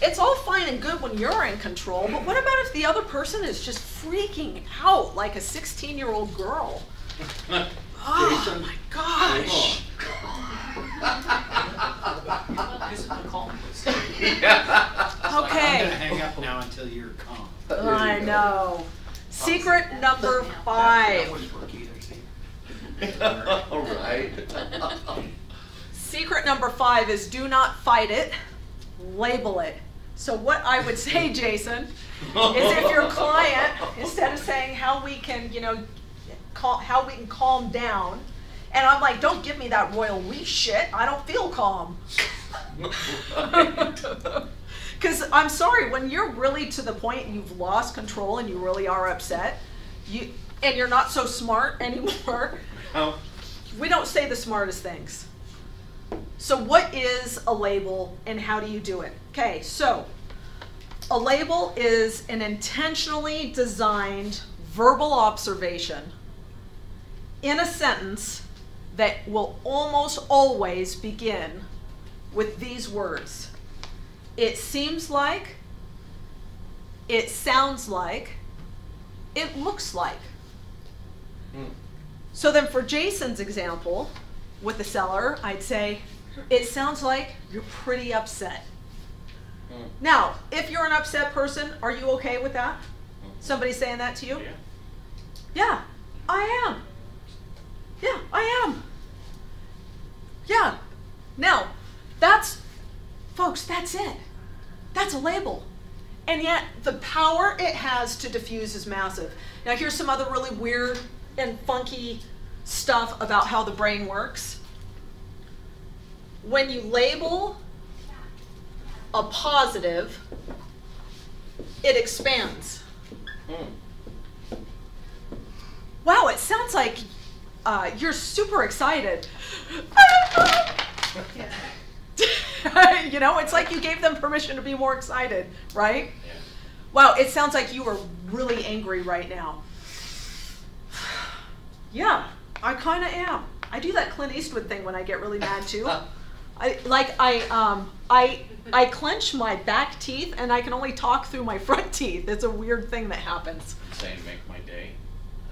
It's all fine and good when you're in control, but what about if the other person is just freaking out like a 16-year-old girl? Oh my gosh. I'm Okay. gonna hang up now until you're calm. I know. Secret number That 5. wouldn't work either, see? All right. Secret number 5 is do not fight it, label it. So what I would say, Jason, is if your client, instead of saying how we can, how we can calm down, and I'm like, don't give me that royal we shit, I don't feel calm. Because I'm sorry, when you're really to the point you've lost control and you really are upset, and you're not so smart anymore, we don't say the smartest things. So what is a label and how do you do it? Okay, so a label is an intentionally designed verbal observation in a sentence that will almost always begin with these words. It seems like, it sounds like, it looks like. So then for Jason's example, with the seller, I'd say, it sounds like you're pretty upset. Now, if you're an upset person, are you okay with that? Somebody saying that to you? Yeah. Yeah, I am. Yeah, I am. Yeah. Now, folks, that's it. That's a label. And yet, the power it has to diffuse is massive. Now, here's some other really weird and funky stuff about how the brain works. When you label a positive, it expands. Wow, it sounds like you're super excited. It's like you gave them permission to be more excited, right? Yeah. Wow, it sounds like you are really angry right now. Yeah, I kind of am. I do that Clint Eastwood thing when I get really mad too. I clench my back teeth and I can only talk through my front teeth. It's a weird thing that happens. Saying make my day.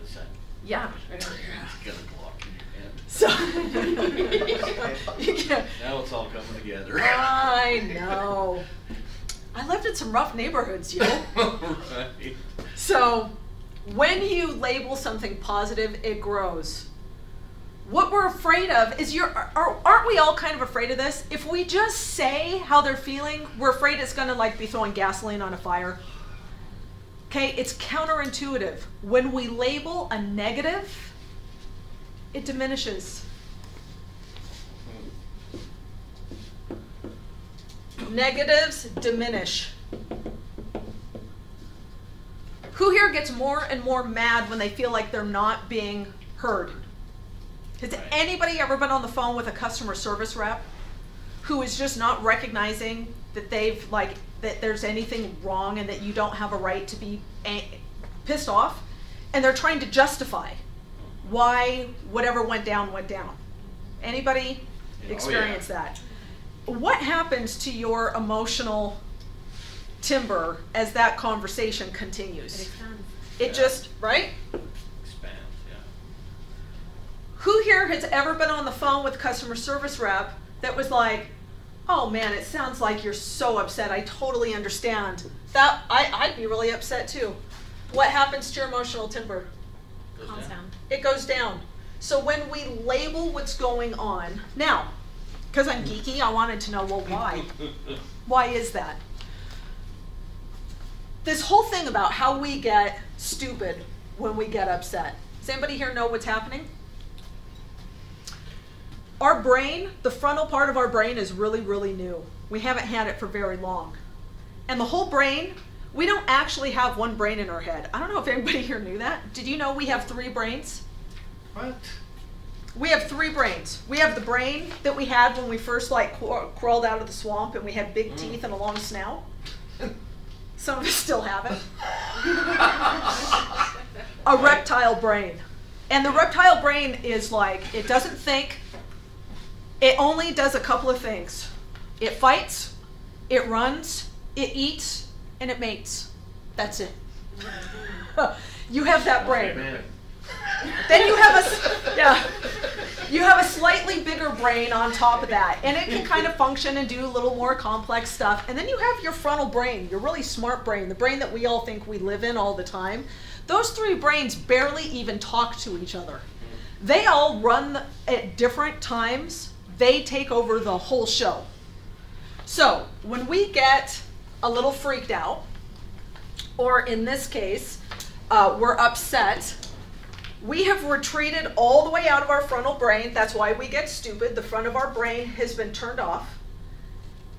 Is that Yeah. it's gonna block in your head? So yeah. Now it's all coming together. I know. I lived in some rough neighborhoods, Right. So when you label something positive, it grows. What we're afraid of is aren't we all kind of afraid of this? If we just say how they're feeling, we're afraid it's gonna like be throwing gasoline on a fire. Okay, it's counterintuitive. When we label a negative, it diminishes. Negatives diminish. Who here gets more and more mad when they feel like they're not being heard? Has anybody ever been on the phone with a customer service rep who is just not recognizing that that there's anything wrong and that you don't have a right to be pissed off, and they're trying to justify why whatever went down went down? Anybody experience that? What happens to your emotional timber as that conversation continues? It expands. It just, right? Expands, yeah. Who here has ever been on the phone with a customer service rep that was like, oh man, it sounds like you're so upset. I totally understand. I'd be really upset too. What happens to your emotional timber? Calms down. It goes down. So when we label what's going on, now, because I'm geeky, I wanted to know, well, why? Why is that? This whole thing about how we get stupid when we get upset. Does anybody here know what's happening? Our brain, the frontal part of our brain is really, really new. We haven't had it for very long. And the whole brain, we don't actually have one brain in our head. I don't know if anybody here knew that. Did you know we have 3 brains? What? We have three brains. We have the brain that we had when we first like crawled out of the swamp and we had big teeth and a long snout. Some of us still have it. A reptile brain. And the reptile brain is like, it doesn't think, it only does a couple of things. It fights, it runs, it eats, and it mates. That's it. You have that brain. Then you have a slightly bigger brain on top of that, and it can kind of function and do a little more complex stuff. And then you have your frontal brain, your really smart brain, the brain that we all think we live in all the time. Those three brains barely even talk to each other. They all run at different times. They take over the whole show. So when we get a little freaked out, or in this case, we're upset, we have retreated all the way out of our frontal brain. That's why we get stupid. The front of our brain has been turned off.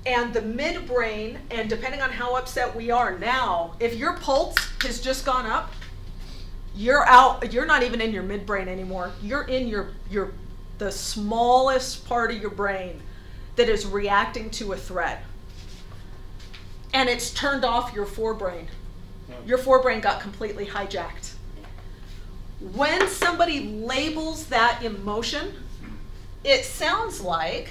And the midbrain, and depending on how upset we are now, if your pulse has just gone up, you're out, you're not even in your midbrain anymore. You're in the smallest part of your brain that is reacting to a threat. And it's turned off your forebrain. Your forebrain got completely hijacked. When somebody labels that emotion, it sounds like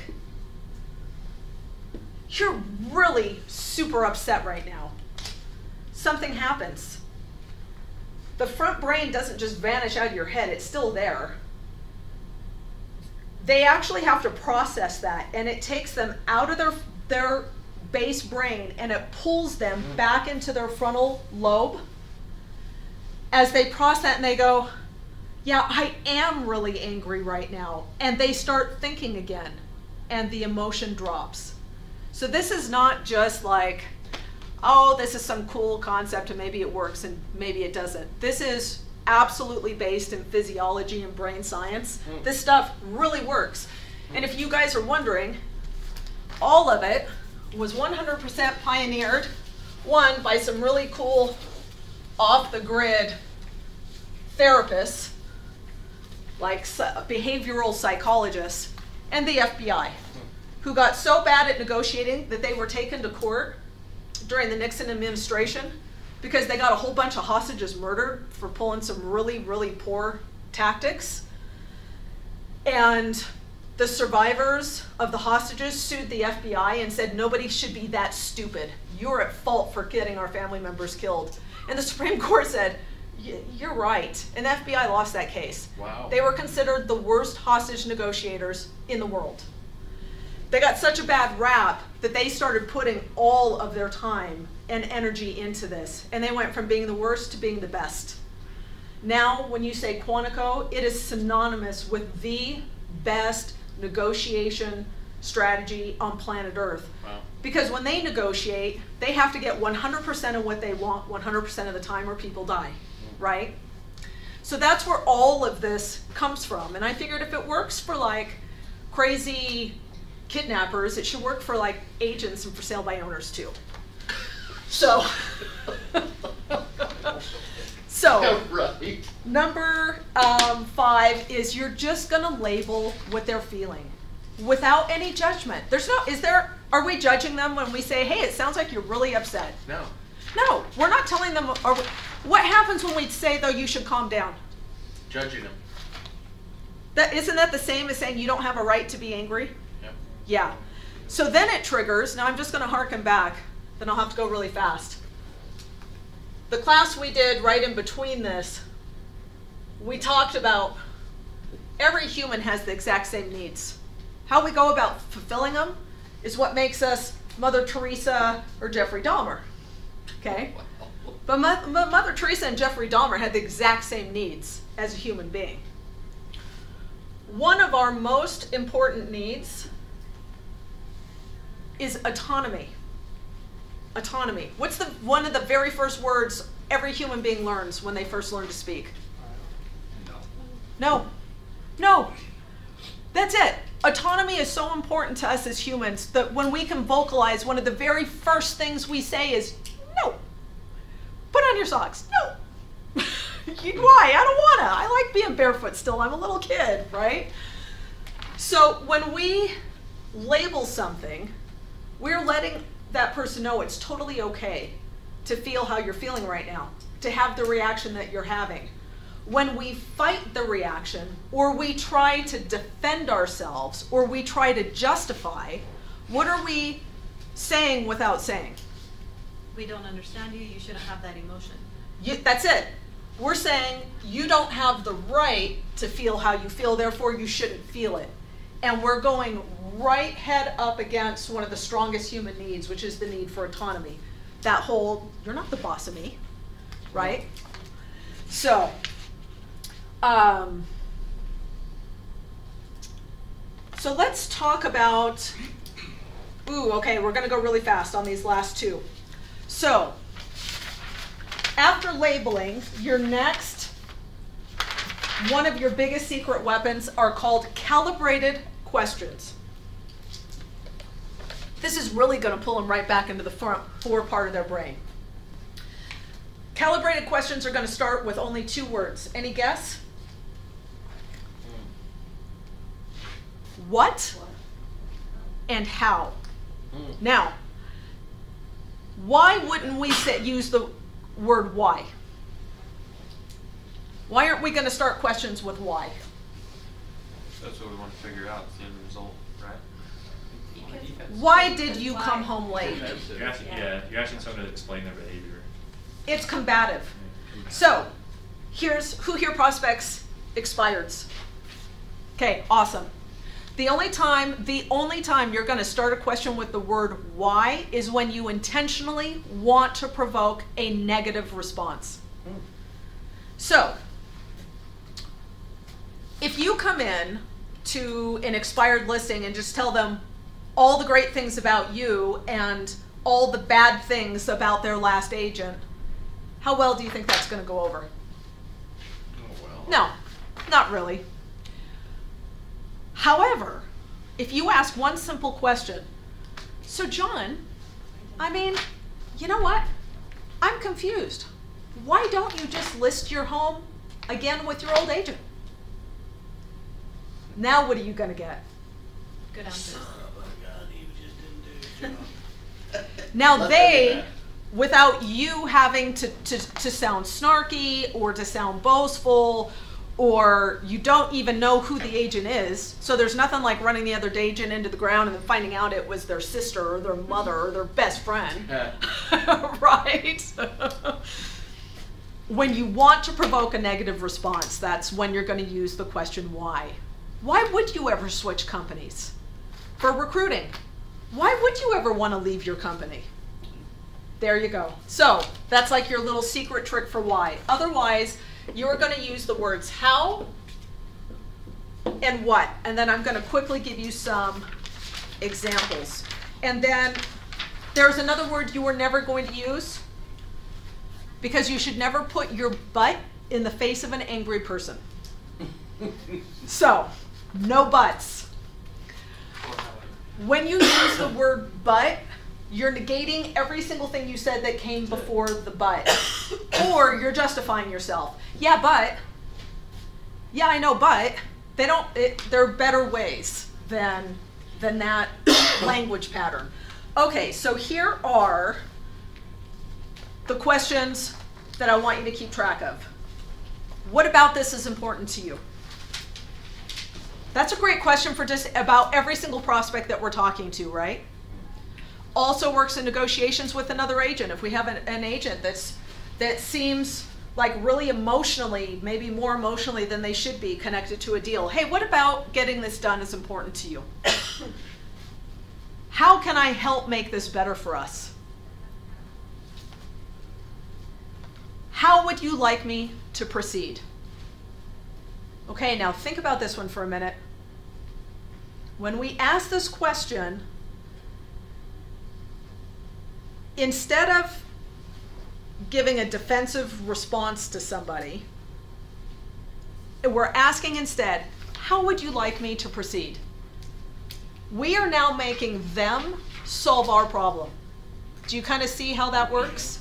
you're really super upset right now. Something happens. The front brain doesn't just vanish out of your head, it's still there. They actually have to process that, and it takes them out of their base brain and it pulls them back into their frontal lobe. As they process that and they go, yeah, I am really angry right now. And they start thinking again, and the emotion drops. So this is not just like, oh, this is some cool concept and maybe it works and maybe it doesn't. This is absolutely based in physiology and brain science. This stuff really works. And if you guys are wondering, all of it was 100% pioneered, one, by some really cool off-the-grid therapists, like behavioral psychologists, and the FBI, who got so bad at negotiating that they were taken to court during the Nixon administration because they got a whole bunch of hostages murdered for pulling some really, really poor tactics. And the survivors of the hostages sued the FBI and said, nobody should be that stupid. You're at fault for getting our family members killed. And the Supreme Court said, you're right. And the FBI lost that case. Wow. They were considered the worst hostage negotiators in the world. They got such a bad rap that they started putting all of their time and energy into this. And they went from being the worst to being the best. Now, when you say Quantico, it is synonymous with the best negotiation strategy on planet Earth. Wow. Because when they negotiate, they have to get 100% of what they want 100% of the time or people die, right? So that's where all of this comes from. And I figured if it works for like crazy kidnappers, it should work for like agents and for sale by owners too. So, Right. Number 5 is you're just gonna label what they're feeling without any judgment. Are we judging them when we say, hey, it sounds like you're really upset? No. No, we're not telling them, what happens when we say though you should calm down? Judging them. Isn't that the same as saying you don't have a right to be angry? Yep. Yeah. So then it triggers, now I'm just gonna harken back, then I'll have to go really fast. The class we did right in between this, we talked about every human has the exact same needs. How we go about fulfilling them is what makes us Mother Teresa or Jeffrey Dahmer, okay? But Mother Teresa and Jeffrey Dahmer had the exact same needs as a human being. One of our most important needs is autonomy. Autonomy. What's one of the very first words every human being learns when they first learn to speak? No. No. That's it. Autonomy is so important to us as humans that when we can vocalize, one of the very first things we say is, no. Put on your socks. No. Why? I don't wanna. I like being barefoot still. I'm a little kid, right? So when we label something, we're letting that person know it's totally okay to feel how you're feeling right now, to have the reaction that you're having. When we fight the reaction, or we try to defend ourselves, or we try to justify, what are we saying without saying? We don't understand you, you shouldn't have that emotion. That's it. We're saying you don't have the right to feel how you feel, therefore you shouldn't feel it. And we're going right head up against one of the strongest human needs, which is the need for autonomy. That whole, you're not the boss of me, right? So, so let's talk about, okay, we're gonna go really fast on these last two. So, after labeling, your next, one of your biggest secret weapons are called calibrated questions. This is really going to pull them right back into the front fore part of their brain. Calibrated questions are going to start with only 2 words. Any guess? What and how. Now, why wouldn't we use the word why? Why aren't we going to start questions with why? That's what we want to figure out, the end result, right? Why did you come home late? You're asking, yeah, you're asking someone to explain their behavior. It's combative. So, who here prospects expireds? Okay, awesome. The only time you're going to start a question with the word why is when you intentionally want to provoke a negative response. So, if you come in to an expired listing and just tell them all the great things about you and all the bad things about their last agent, how well do you think that's going to go over? Oh, well. No, not really. However, if you ask one simple question, so John, I mean, you know what? I'm confused. Why don't you just list your home again with your old agent? Now what are you going to get? Good answers. Now they, without you having to sound snarky or to sound boastful, or you don't even know who the agent is, so there's nothing like running the other agent into the ground and then finding out it was their sister or their mother or their best friend, right? When you want to provoke a negative response, that's when you're going to use the question why. Why would you ever switch companies? For recruiting, why would you ever want to leave your company? There you go. So that's like your little secret trick for why. Otherwise, you're going to use the words how and what. And then I'm going to quickly give you some examples. And then there's another word you are never going to use, because you should never put your butt in the face of an angry person. So, no buts. When you use the word but, you're negating every single thing you said that came before the but. Or you're justifying yourself. Yeah, but. Yeah, I know, but. There are better ways than that language pattern. Okay, so here are the questions that I want you to keep track of. What about this is important to you? That's a great question for just about every single prospect that we're talking to, right? Also works in negotiations with another agent. If we have an agent that seems like really emotionally, maybe more emotionally than they should be, connected to a deal. Hey, what about getting this done is important to you? How can I help make this better for us? How would you like me to proceed? Okay, now think about this one for a minute. When we ask this question, instead of giving a defensive response to somebody, we're asking instead, how would you like me to proceed? We are now making them solve our problem. Do you kind of see how that works?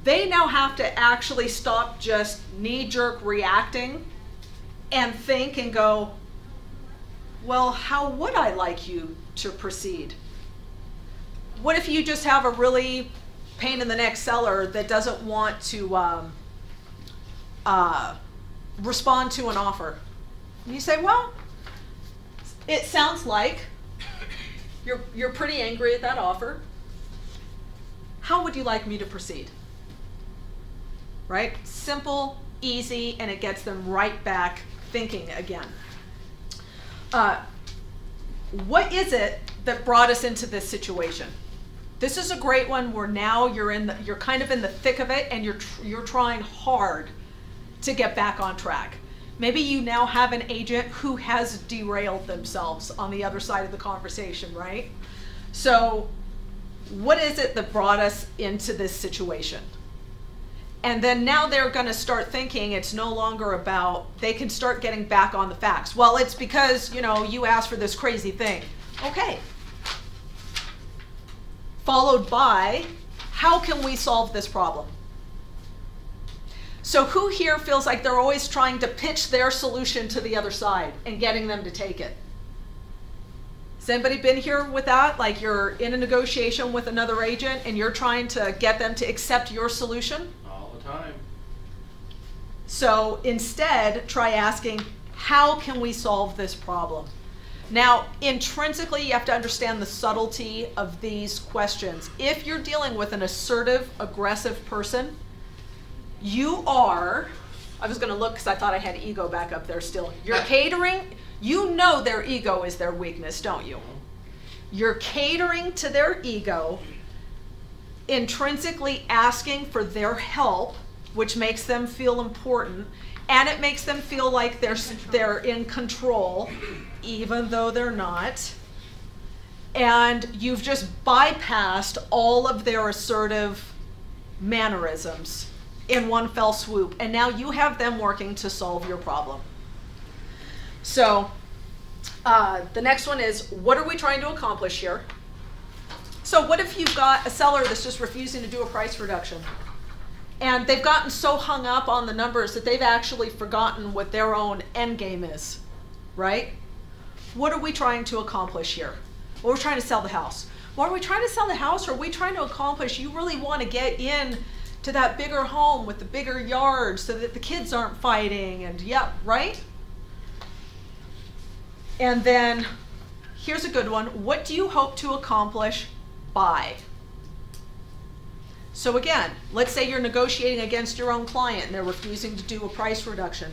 They now have to actually stop just knee-jerk reacting and think and go, well, how would I like you to proceed? What if you just have a really pain in the neck seller that doesn't want to respond to an offer? And you say, well, it sounds like you're pretty angry at that offer. How would you like me to proceed? Right? Simple, easy, and it gets them right back thinking again. What is it that brought us into this situation? This is a great one where now you're kind of in the thick of it, and you're trying hard to get back on track. Maybe you now have an agent who has derailed themselves on the other side of the conversation, right? So what is it that brought us into this situation? And then now they're going to start thinking it's no longer about, they can start getting back on the facts. Well, it's because, you asked for this crazy thing. Okay. Followed by, how can we solve this problem? So who here feels like they're always trying to pitch their solution to the other side and getting them to take it? Has anybody been here with that? Like you're in a negotiation with another agent and you're trying to get them to accept your solution? All the time. So instead, try asking, how can we solve this problem? Now, intrinsically, you have to understand the subtlety of these questions. If you're dealing with an assertive, aggressive person, you are, I was going to look because I thought I had ego back up there still. You're catering, you know their ego is their weakness, don't you? You're catering to their ego, intrinsically asking for their help, which makes them feel important, and it makes them feel like they're in control, even though they're not. And you've just bypassed all of their assertive mannerisms in one fell swoop, and now you have them working to solve your problem. So the next one is, what are we trying to accomplish here? So what if you've got a seller that's just refusing to do a price reduction, and they've gotten so hung up on the numbers that they've actually forgotten what their own end game is, right? What are we trying to accomplish here? Well, we're trying to sell the house. Well, are we trying to sell the house, or are we trying to accomplish, you really want to get in to that bigger home with the bigger yard so that the kids aren't fighting, and yep, right? And then here's a good one. What do you hope to accomplish by? So again, let's say you're negotiating against your own client and they're refusing to do a price reduction.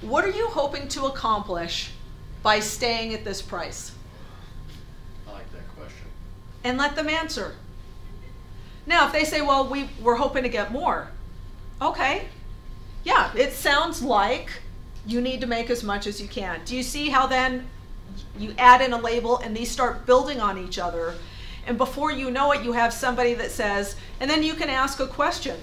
What are you hoping to accomplish by staying at this price? I like that question. And let them answer. Now, if they say, well, we're hoping to get more. Okay. Yeah, it sounds like you need to make as much as you can. Do you see how then you add in a label and these start building on each other? And before you know it, you have somebody that says, and then you can ask a question.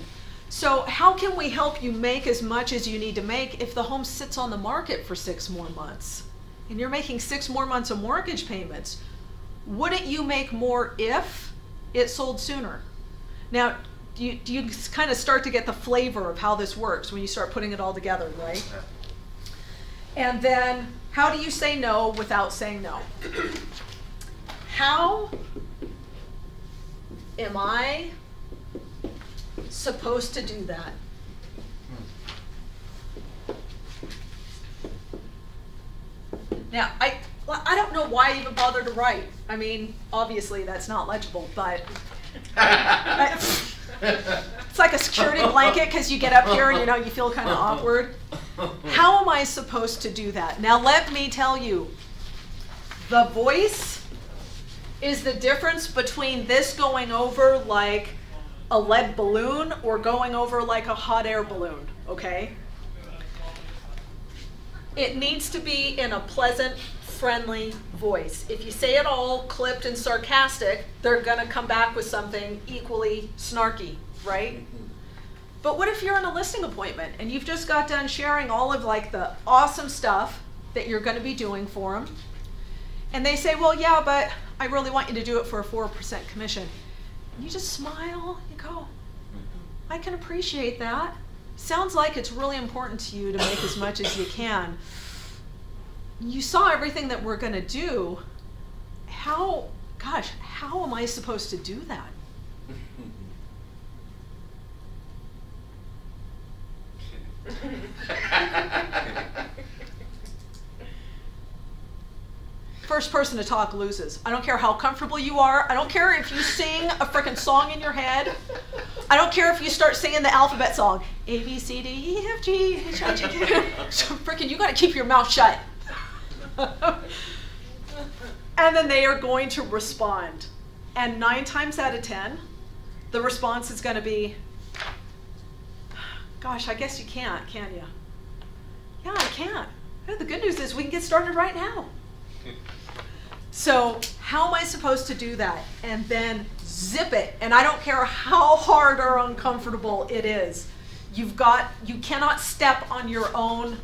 So how can we help you make as much as you need to make if the home sits on the market for 6 more months? And you're making 6 more months of mortgage payments. Wouldn't you make more if it sold sooner? Now, do you kind of start to get the flavor of how this works when you start putting it all together, right? And then, how do you say no without saying no? How am I supposed to do that? Now, I don't know why I even bother to write. I mean, obviously that's not legible, but it's like a security blanket because you get up here and you feel kind of awkward. How am I supposed to do that? Now let me tell you, the voice is the difference between this going over like a lead balloon or going over like a hot air balloon, okay? It needs to be in a pleasant, friendly voice. If you say it all clipped and sarcastic, they're gonna come back with something equally snarky, right? But what if you're in a listing appointment and you've just got done sharing all of like the awesome stuff that you're gonna be doing for them, and they say, well, yeah, but I really want you to do it for a 4% commission. And you just smile, you go, I can appreciate that. Sounds like it's really important to you to make as much as you can. you saw everything that we're going to do. How am I supposed to do that? First person to talk loses. I don't care how comfortable you are. I don't care if you sing a frickin' song in your head. I don't care if you start singing the alphabet song. A, B, C, D, E, F, G, H, I, J, K. So frickin' you gotta keep your mouth shut. And then they are going to respond. And 9 times out of 10, the response is gonna be, gosh, I guess you can't, can you? Yeah, I can't. The good news is we can get started right now. So how am I supposed to do that? And then zip it. And I don't care how hard or uncomfortable it is. You cannot step on your own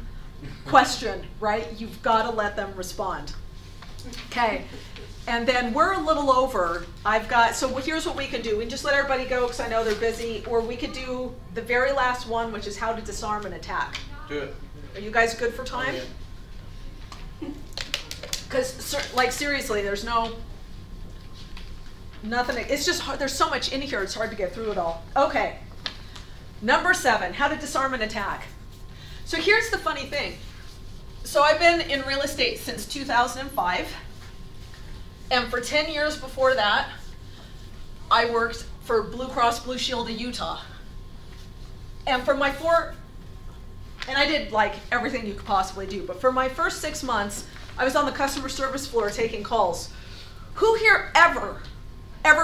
question, right? You've got to let them respond. Okay. And then we're a little over. So here's what we can do. We can just let everybody go because I know they're busy. Or we could do the very last one, which is how to disarm an attack. Do it. Are you guys good for time? Oh, yeah. Because, like, seriously, there's nothing, it's just hard, there's so much in here, it's hard to get through it all. Okay, number 7, how to disarm an attack. So here's the funny thing. So I've been in real estate since 2005, and for 10 years before that, I worked for Blue Cross Blue Shield of Utah. And for my and I did like everything you could possibly do, but for my first 6 months, I was on the customer service floor taking calls. Who here ever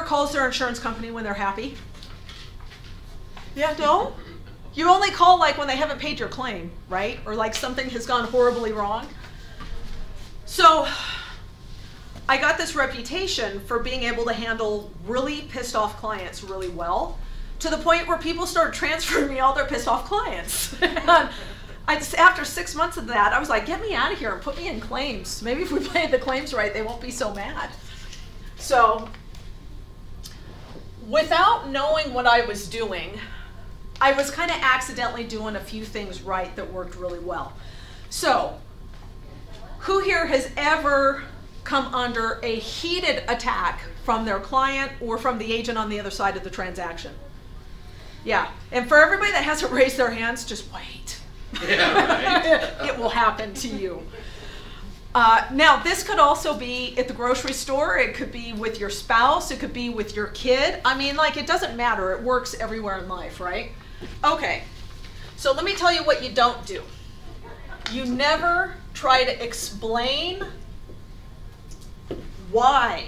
calls their insurance company when they're happy? Yeah, no? You only call like when they haven't paid your claim, right? Or like something has gone horribly wrong. So I got this reputation for being able to handle really pissed off clients really well, to the point where people started transferring me all their pissed off clients. After 6 months of that, I was like, get me out of here and put me in claims. Maybe if we played the claims right, they won't be so mad. So without knowing what I was doing, I was kind of accidentally doing a few things right that worked really well. So who here has ever come under a heated attack from their client or from the agent on the other side of the transaction? Yeah, and for everybody that hasn't raised their hands, just wait. Yeah, right. It will happen to you. Now, this could also be at the grocery store. It could be with your spouse. It could be with your kid. I mean, like, it doesn't matter. It works everywhere in life, right? Okay, so let me tell you what you don't do. You never try to explain why.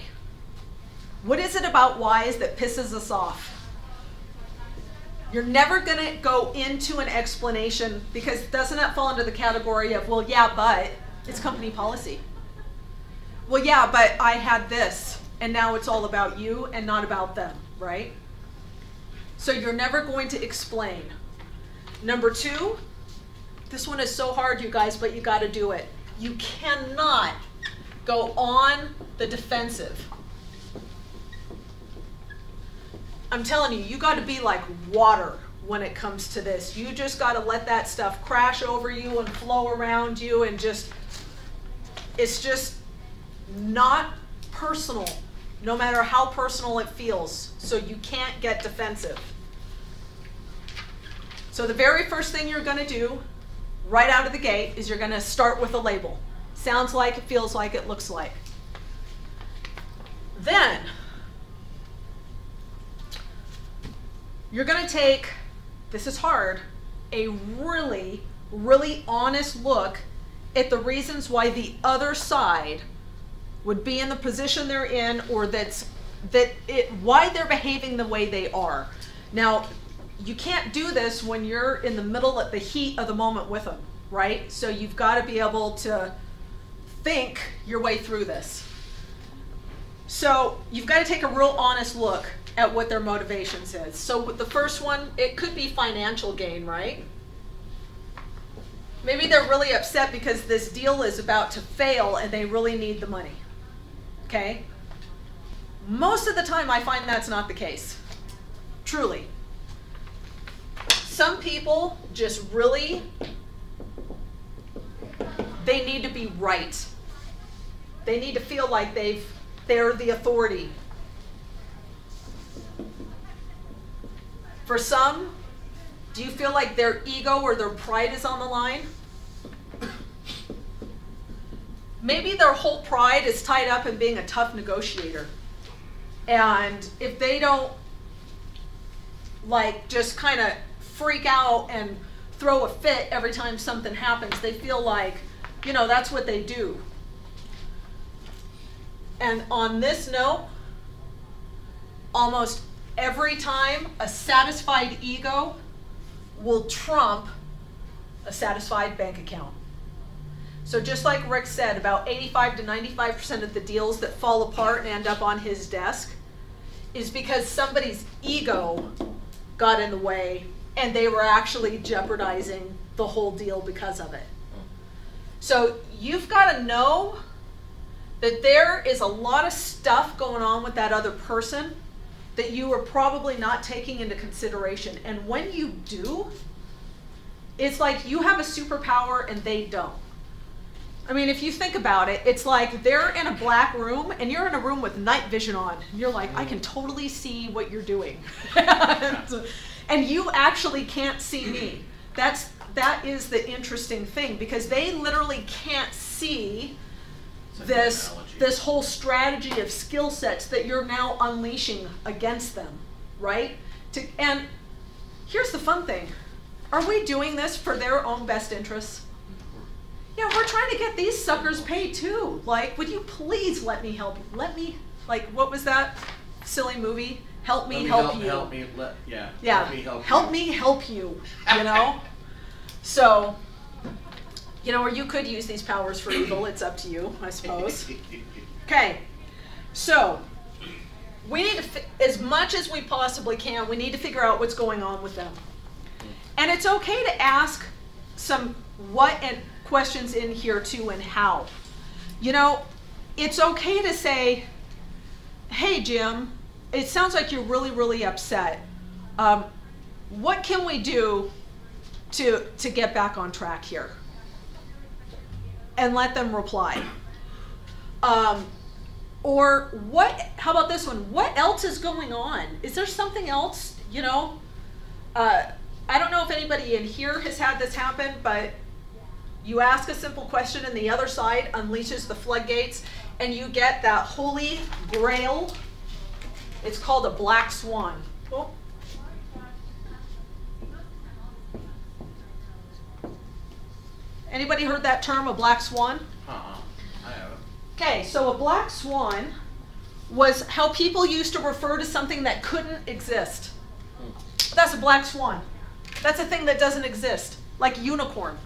What is it about whys that pisses us off? You're never going to go into an explanation, because doesn't that fall into the category of, well, yeah, but it's company policy. Well, yeah, but I had this, and now it's all about you and not about them, right? So you're never going to explain. Number 2, this one is so hard, you guys, but you got to do it. You cannot go on the defensive. I'm telling you, you got to be like water when it comes to this. You just got to let that stuff crash over you and flow around you, and it's just not personal, no matter how personal it feels. So you can't get defensive. So the very first thing you're going to do right out of the gate is you're going to start with a label. Sounds like, it feels like, it looks like. Then you're going to take, this is hard, a really, really honest look at the reasons why the other side would be in the position they're in, or why they're behaving the way they are. Now, you can't do this when you're in the middle at the heat of the moment with them, right? So you've got to be able to think your way through this. So you've got to take a real honest look at what their motivations is. So with the first one, it could be financial gain, right? Maybe they're really upset because this deal is about to fail and they really need the money, okay? Most of the time I find that's not the case, truly. Some people just really they need to be right. They need to feel like they're the authority. For some, do you feel like their ego or their pride is on the line? Maybe their whole pride is tied up in being a tough negotiator. And if they don't like just kind of freak out and throw a fit every time something happens, they feel like, you know, that's what they do. And on this note, almost every time a satisfied ego will trump a satisfied bank account. So just like Rick said, about 85 to 95% of the deals that fall apart and end up on his desk is because somebody's ego got in the way and they were actually jeopardizing the whole deal because of it. So you've got to know that there is a lot of stuff going on with that other person that you are probably not taking into consideration. And when you do, it's like you have a superpower and they don't. I mean, if you think about it, it's like they're in a black room and you're in a room with night vision on. And you're like, I can totally see what you're doing. And you actually can't see me. That is the interesting thing, because they literally can't see this whole strategy of skill sets that you're now unleashing against them, right? And here's the fun thing. Are we doing this for their own best interests? Yeah, we're trying to get these suckers paid too. Like, would you please let me help you? Let me, like, what was that silly movie? Help me help you. Help me, yeah. Yeah, help me help you, you know? So, you know, or you could use these powers for evil. It's up to you, I suppose. Okay, so we need to, as much as we possibly can, we need to figure out what's going on with them. And it's okay to ask some what and questions in here too, and how. You know, it's okay to say, hey Jim, it sounds like you're really, really upset. What can we do to get back on track here? And let them reply. Or what, how about this one? What else is going on? Is there something else, you know? I don't know if anybody in here has had this happen, but you ask a simple question and the other side unleashes the floodgates and you get that holy grail. It's called a black swan. Oh. Anybody heard that term, a black swan? I haven't. Okay, so a black swan was how people used to refer to something that couldn't exist. That's a black swan. That's a thing that doesn't exist, like unicorn.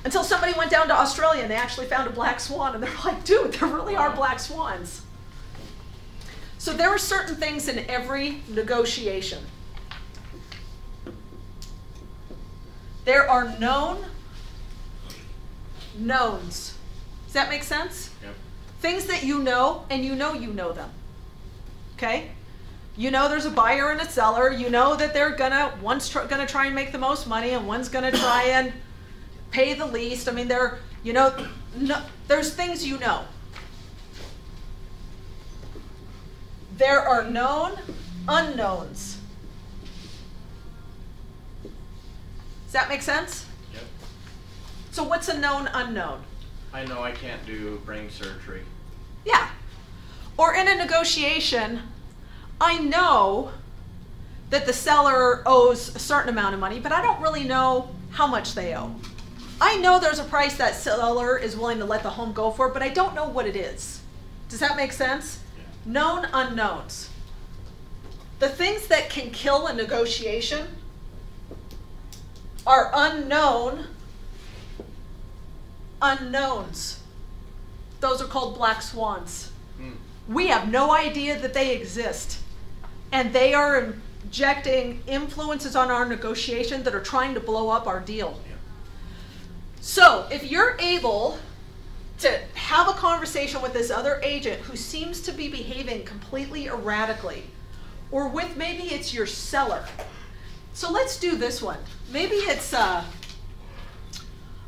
Until somebody went down to Australia and they actually found a black swan and they're like, dude, there really are black swans. So there are certain things in every negotiation. There are known knowns. Does that make sense? Yep. Things that you know, and you know them. Okay? You know there's a buyer and a seller. You know that they're one's gonna try and make the most money and one's gonna try and pay the least. I mean, there's things you know. There are known unknowns. Does that make sense? Yep. So what's a known unknown? I know I can't do brain surgery. Yeah. Or in a negotiation, I know that the seller owes a certain amount of money, but I don't really know how much they owe. I know there's a price that seller is willing to let the home go for, but I don't know what it is. Does that make sense? Yeah. Known unknowns. The things that can kill a negotiation are unknown unknowns. Those are called black swans. We have no idea that they exist. And they are injecting influences on our negotiation that are trying to blow up our deal. Yeah. So if you're able to have a conversation with this other agent who seems to be behaving completely erratically, or with maybe it's your seller. So let's do this one. Maybe it's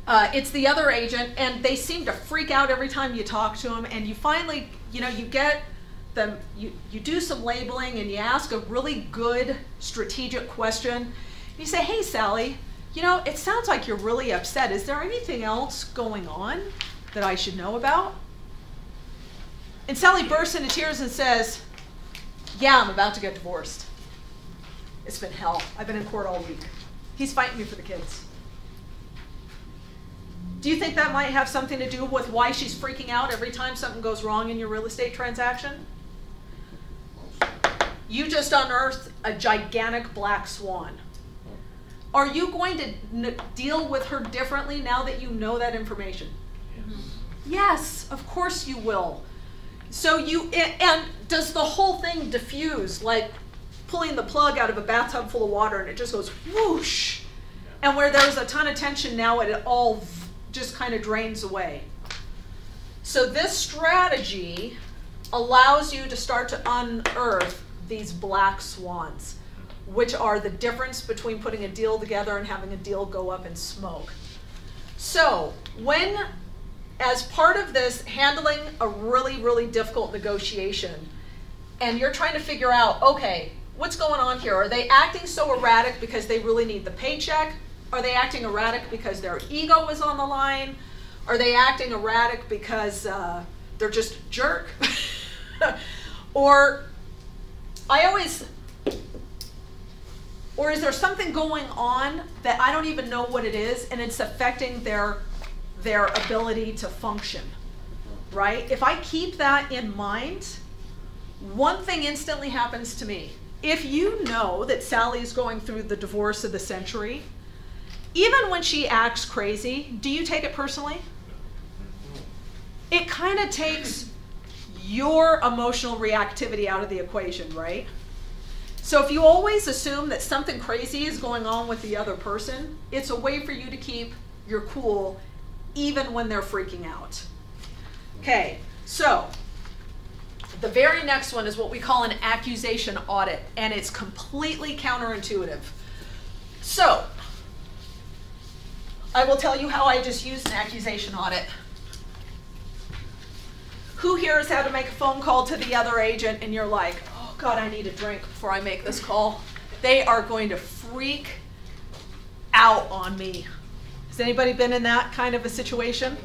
It's the other agent, and they seem to freak out every time you talk to them, and you finally, you know, you get them, you do some labeling, and you ask a really good strategic question. You say, hey, Sally, you know, it sounds like you're really upset. Is there anything else going on that I should know about? And Sally bursts into tears and says, yeah, I'm about to get divorced. It's been hell. I've been in court all week. He's fighting me for the kids. Do you think that might have something to do with why she's freaking out every time something goes wrong in your real estate transaction? You just unearthed a gigantic black swan. Are you going to deal with her differently now that you know that information? Yes, of course you will. So and does the whole thing diffuse like pulling the plug out of a bathtub full of water and it just goes whoosh? And where there's a ton of tension now, it all just kind of drains away. So this strategy allows you to start to unearth these black swans, which are the difference between putting a deal together and having a deal go up in smoke. So when, as part of this, handling a really, really difficult negotiation, and you're trying to figure out, okay, what's going on here? Are they acting so erratic because they really need the paycheck? Are they acting erratic because their ego is on the line? Are they acting erratic because they're just a jerk? Or is there something going on that I don't even know what it is, and it's affecting their ability to function, right? If I keep that in mind, one thing instantly happens to me. If you know that Sally's going through the divorce of the century, even when she acts crazy, do you take it personally? It kind of takes your emotional reactivity out of the equation, right? So if you always assume that something crazy is going on with the other person, it's a way for you to keep your cool even when they're freaking out. Okay, so the very next one is what we call an accusation audit, and it's completely counterintuitive. So I will tell you how I just used an accusation audit. Who here has had to make a phone call to the other agent and you're like, oh God, I need a drink before I make this call? They are going to freak out on me. Has anybody been in that kind of a situation?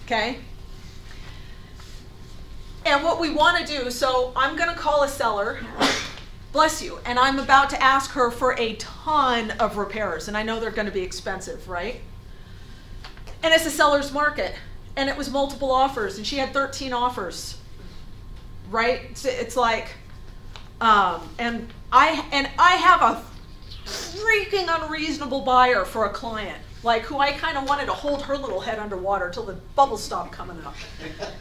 Okay. And what we want to do, so I'm going to call a seller, bless you, and I'm about to ask her for a ton of repairs, and I know they're going to be expensive, right? And it's a seller's market, and it was multiple offers, and she had 13 offers, right? It's like, and I have a freaking unreasonable buyer for a client, like who I kind of wanted to hold her little head underwater till the bubbles stopped coming up.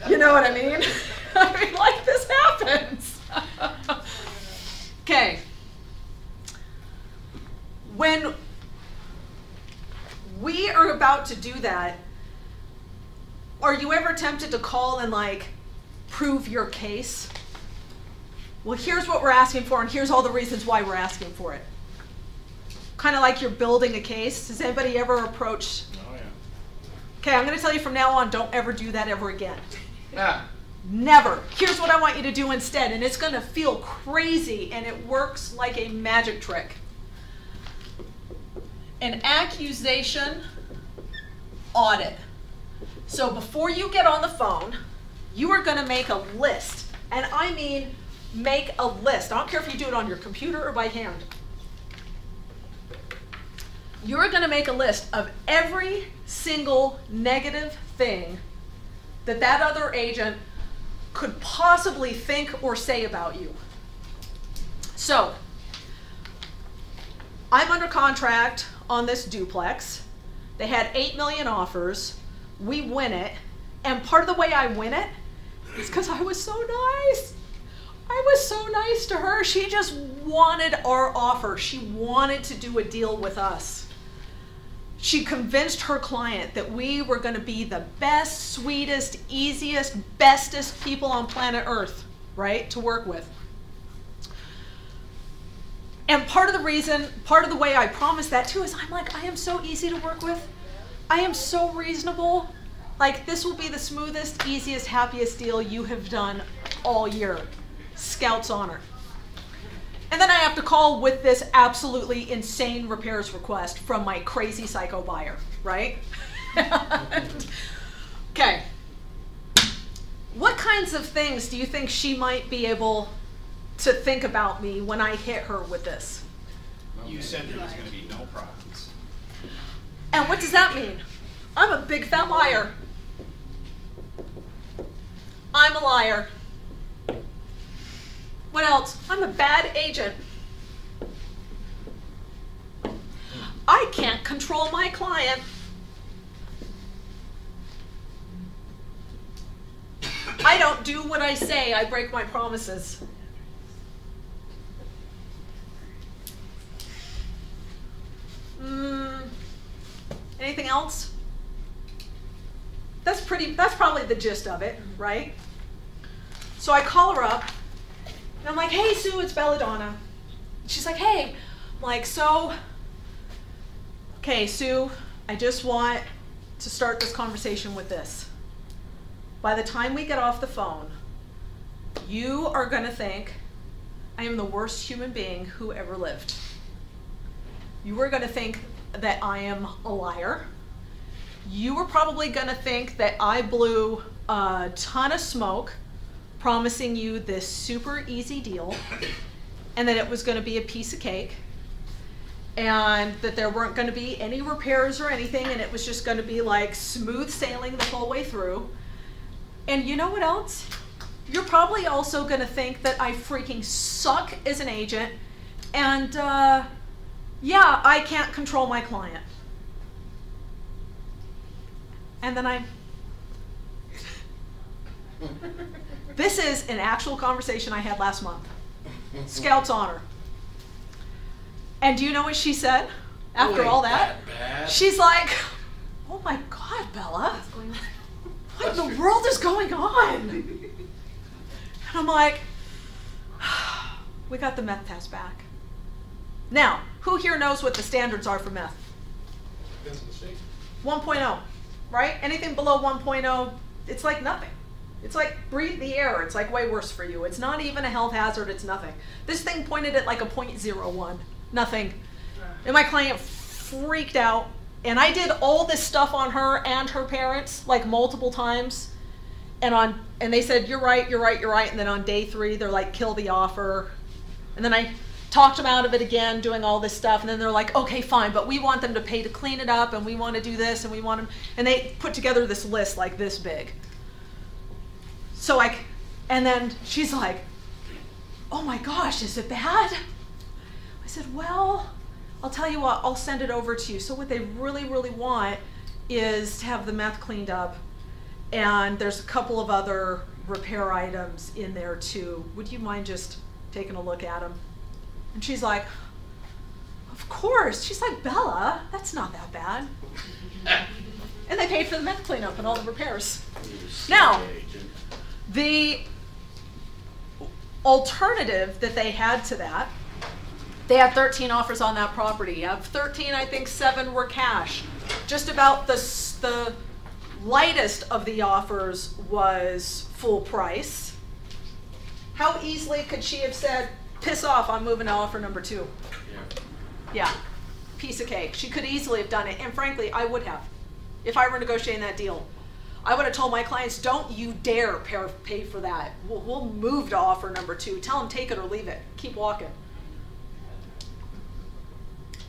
You know what I mean? I mean, like, this happens. Okay. When we are about to do that, are you ever tempted to call and like prove your case? Well, here's what we're asking for, and here's all the reasons why we're asking for it. Kind of like you're building a case. Has anybody ever approached? Oh, yeah. Okay, I'm going to tell you from now on, don't ever do that ever again. Never. Here's what I want you to do instead, and it's going to feel crazy, and it works like a magic trick. An accusation audit. So before you get on the phone, you are going to make a list, and I mean make a list. I don't care if you do it on your computer or by hand. You're going to make a list of every single negative thing that that other agent could possibly think or say about you. So, I'm under contract on this duplex. They had 8 million offers. We win it. And part of the way I win it is because I was so nice. I was so nice to her. She just wanted our offer. She wanted to do a deal with us. She convinced her client that we were going to be the best, sweetest, easiest, bestest people on planet Earth, right, to work with. And part of the reason, part of the way I promised that too is I'm like, I am so easy to work with. I am so reasonable. Like, this will be the smoothest, easiest, happiest deal you have done all year. Scout's honor. And then I have to call with this absolutely insane repairs request from my crazy psycho buyer, right? Okay. What kinds of things do you think she might be able to think about me when I hit her with this? You said there was going to be no problems. And what does that mean? I'm a big fat liar. I'm a liar. What else? I'm a bad agent. I can't control my client. I don't do what I say. I break my promises. Anything else? That's probably the gist of it, right? So I call her up, and I'm like, hey, Sue, it's Belladonna. She's like, hey. I'm like, so, okay, Sue, I just want to start this conversation with this. By the time we get off the phone, you are going to think I am the worst human being who ever lived. You are going to think that I am a liar. You were probably going to think that I blew a ton of smoke promising you this super easy deal, and that it was going to be a piece of cake, and that there weren't going to be any repairs or anything, and it was just going to be like smooth sailing the whole way through. And you know what else? You're probably also going to think that I freaking suck as an agent, and yeah, I can't control my client. And then this is an actual conversation I had last month. Scout's honor. And do you know what she said after all that? She's like, oh my God, Bella. What's going on? What in the world is going on? And I'm like, we got the meth test back. Now, who here knows what the standards are for meth? Depends on the state. 1.0, right? Anything below 1.0, it's like nothing. It's like breathe the air. It's like way worse for you. It's not even a health hazard. It's nothing. This thing pointed at like a 0.01. Nothing. And my client freaked out. And I did all this stuff on her and her parents like multiple times. And they said, you're right, you're right, you're right. And then on day 3, they're like, kill the offer. And then I talked them out of it again, doing all this stuff. And then they're like, okay, fine, but we want them to pay to clean it up, and we want to do this, and we want them. And they put together this list like this big. So and then she's like, oh my gosh, is it bad? I said, well, I'll tell you what, I'll send it over to you. So what they really, really want is to have the meth cleaned up, and there's a couple of other repair items in there too. Would you mind just taking a look at them? And she's like, of course. She's like, Bella, that's not that bad. And they paid for the meth cleanup and all the repairs. Now, the alternative that they had to that, they had 13 offers on that property. Of 13, I think 7 were cash. Just about the lightest of the offers was full price. How easily could she have said, piss off, I'm moving to offer number 2? Yeah, piece of cake. She could easily have done it, and frankly, I would have. If I were negotiating that deal, I would have told my clients, don't you dare pay for that. We'll move to offer number 2. Tell them take it or leave it. Keep walking.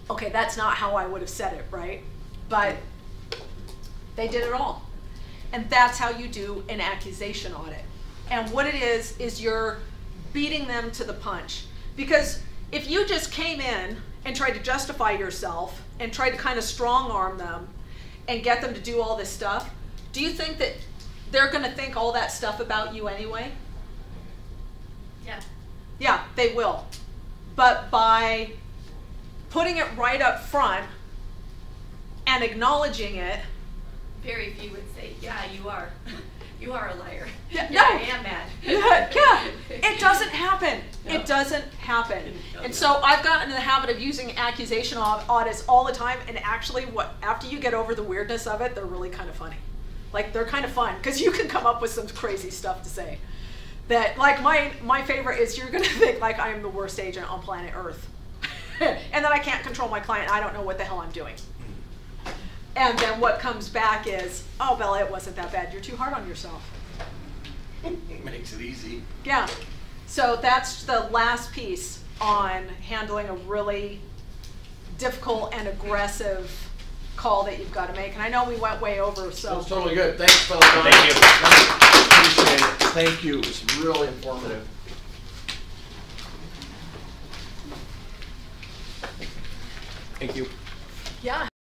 Okay, that's not how I would have said it, right? But they did it all. And that's how you do an accusation audit. And what it is you're beating them to the punch. Because if you just came in and tried to justify yourself and tried to kind of strong arm them and get them to do all this stuff, do you think that they're going to think all that stuff about you anyway? Yeah. Yeah, they will. But by putting it right up front and acknowledging it, Very few would say, yeah, you are. You are a liar. Yeah, Yeah, no. I am mad. Yeah, it doesn't happen. Yeah. It doesn't happen. And so I've gotten in the habit of using accusation audits all the time, and actually after you get over the weirdness of it, they're really kind of funny. Like, they're kind of fun, because you can come up with some crazy stuff to say. That, like, my favorite is, you're gonna think like I am the worst agent on planet Earth. And then I can't control my client, I don't know what the hell I'm doing. And then what comes back is, oh, Bella, it wasn't that bad. You're too hard on yourself. Makes it easy. Yeah. So that's the last piece on handling a really difficult and aggressive call that you've got to make. And I know we went way over, so. That's totally good. Thanks, Bella. Thank you. Appreciate it. Thank you. It's really informative. Thank you. Yeah.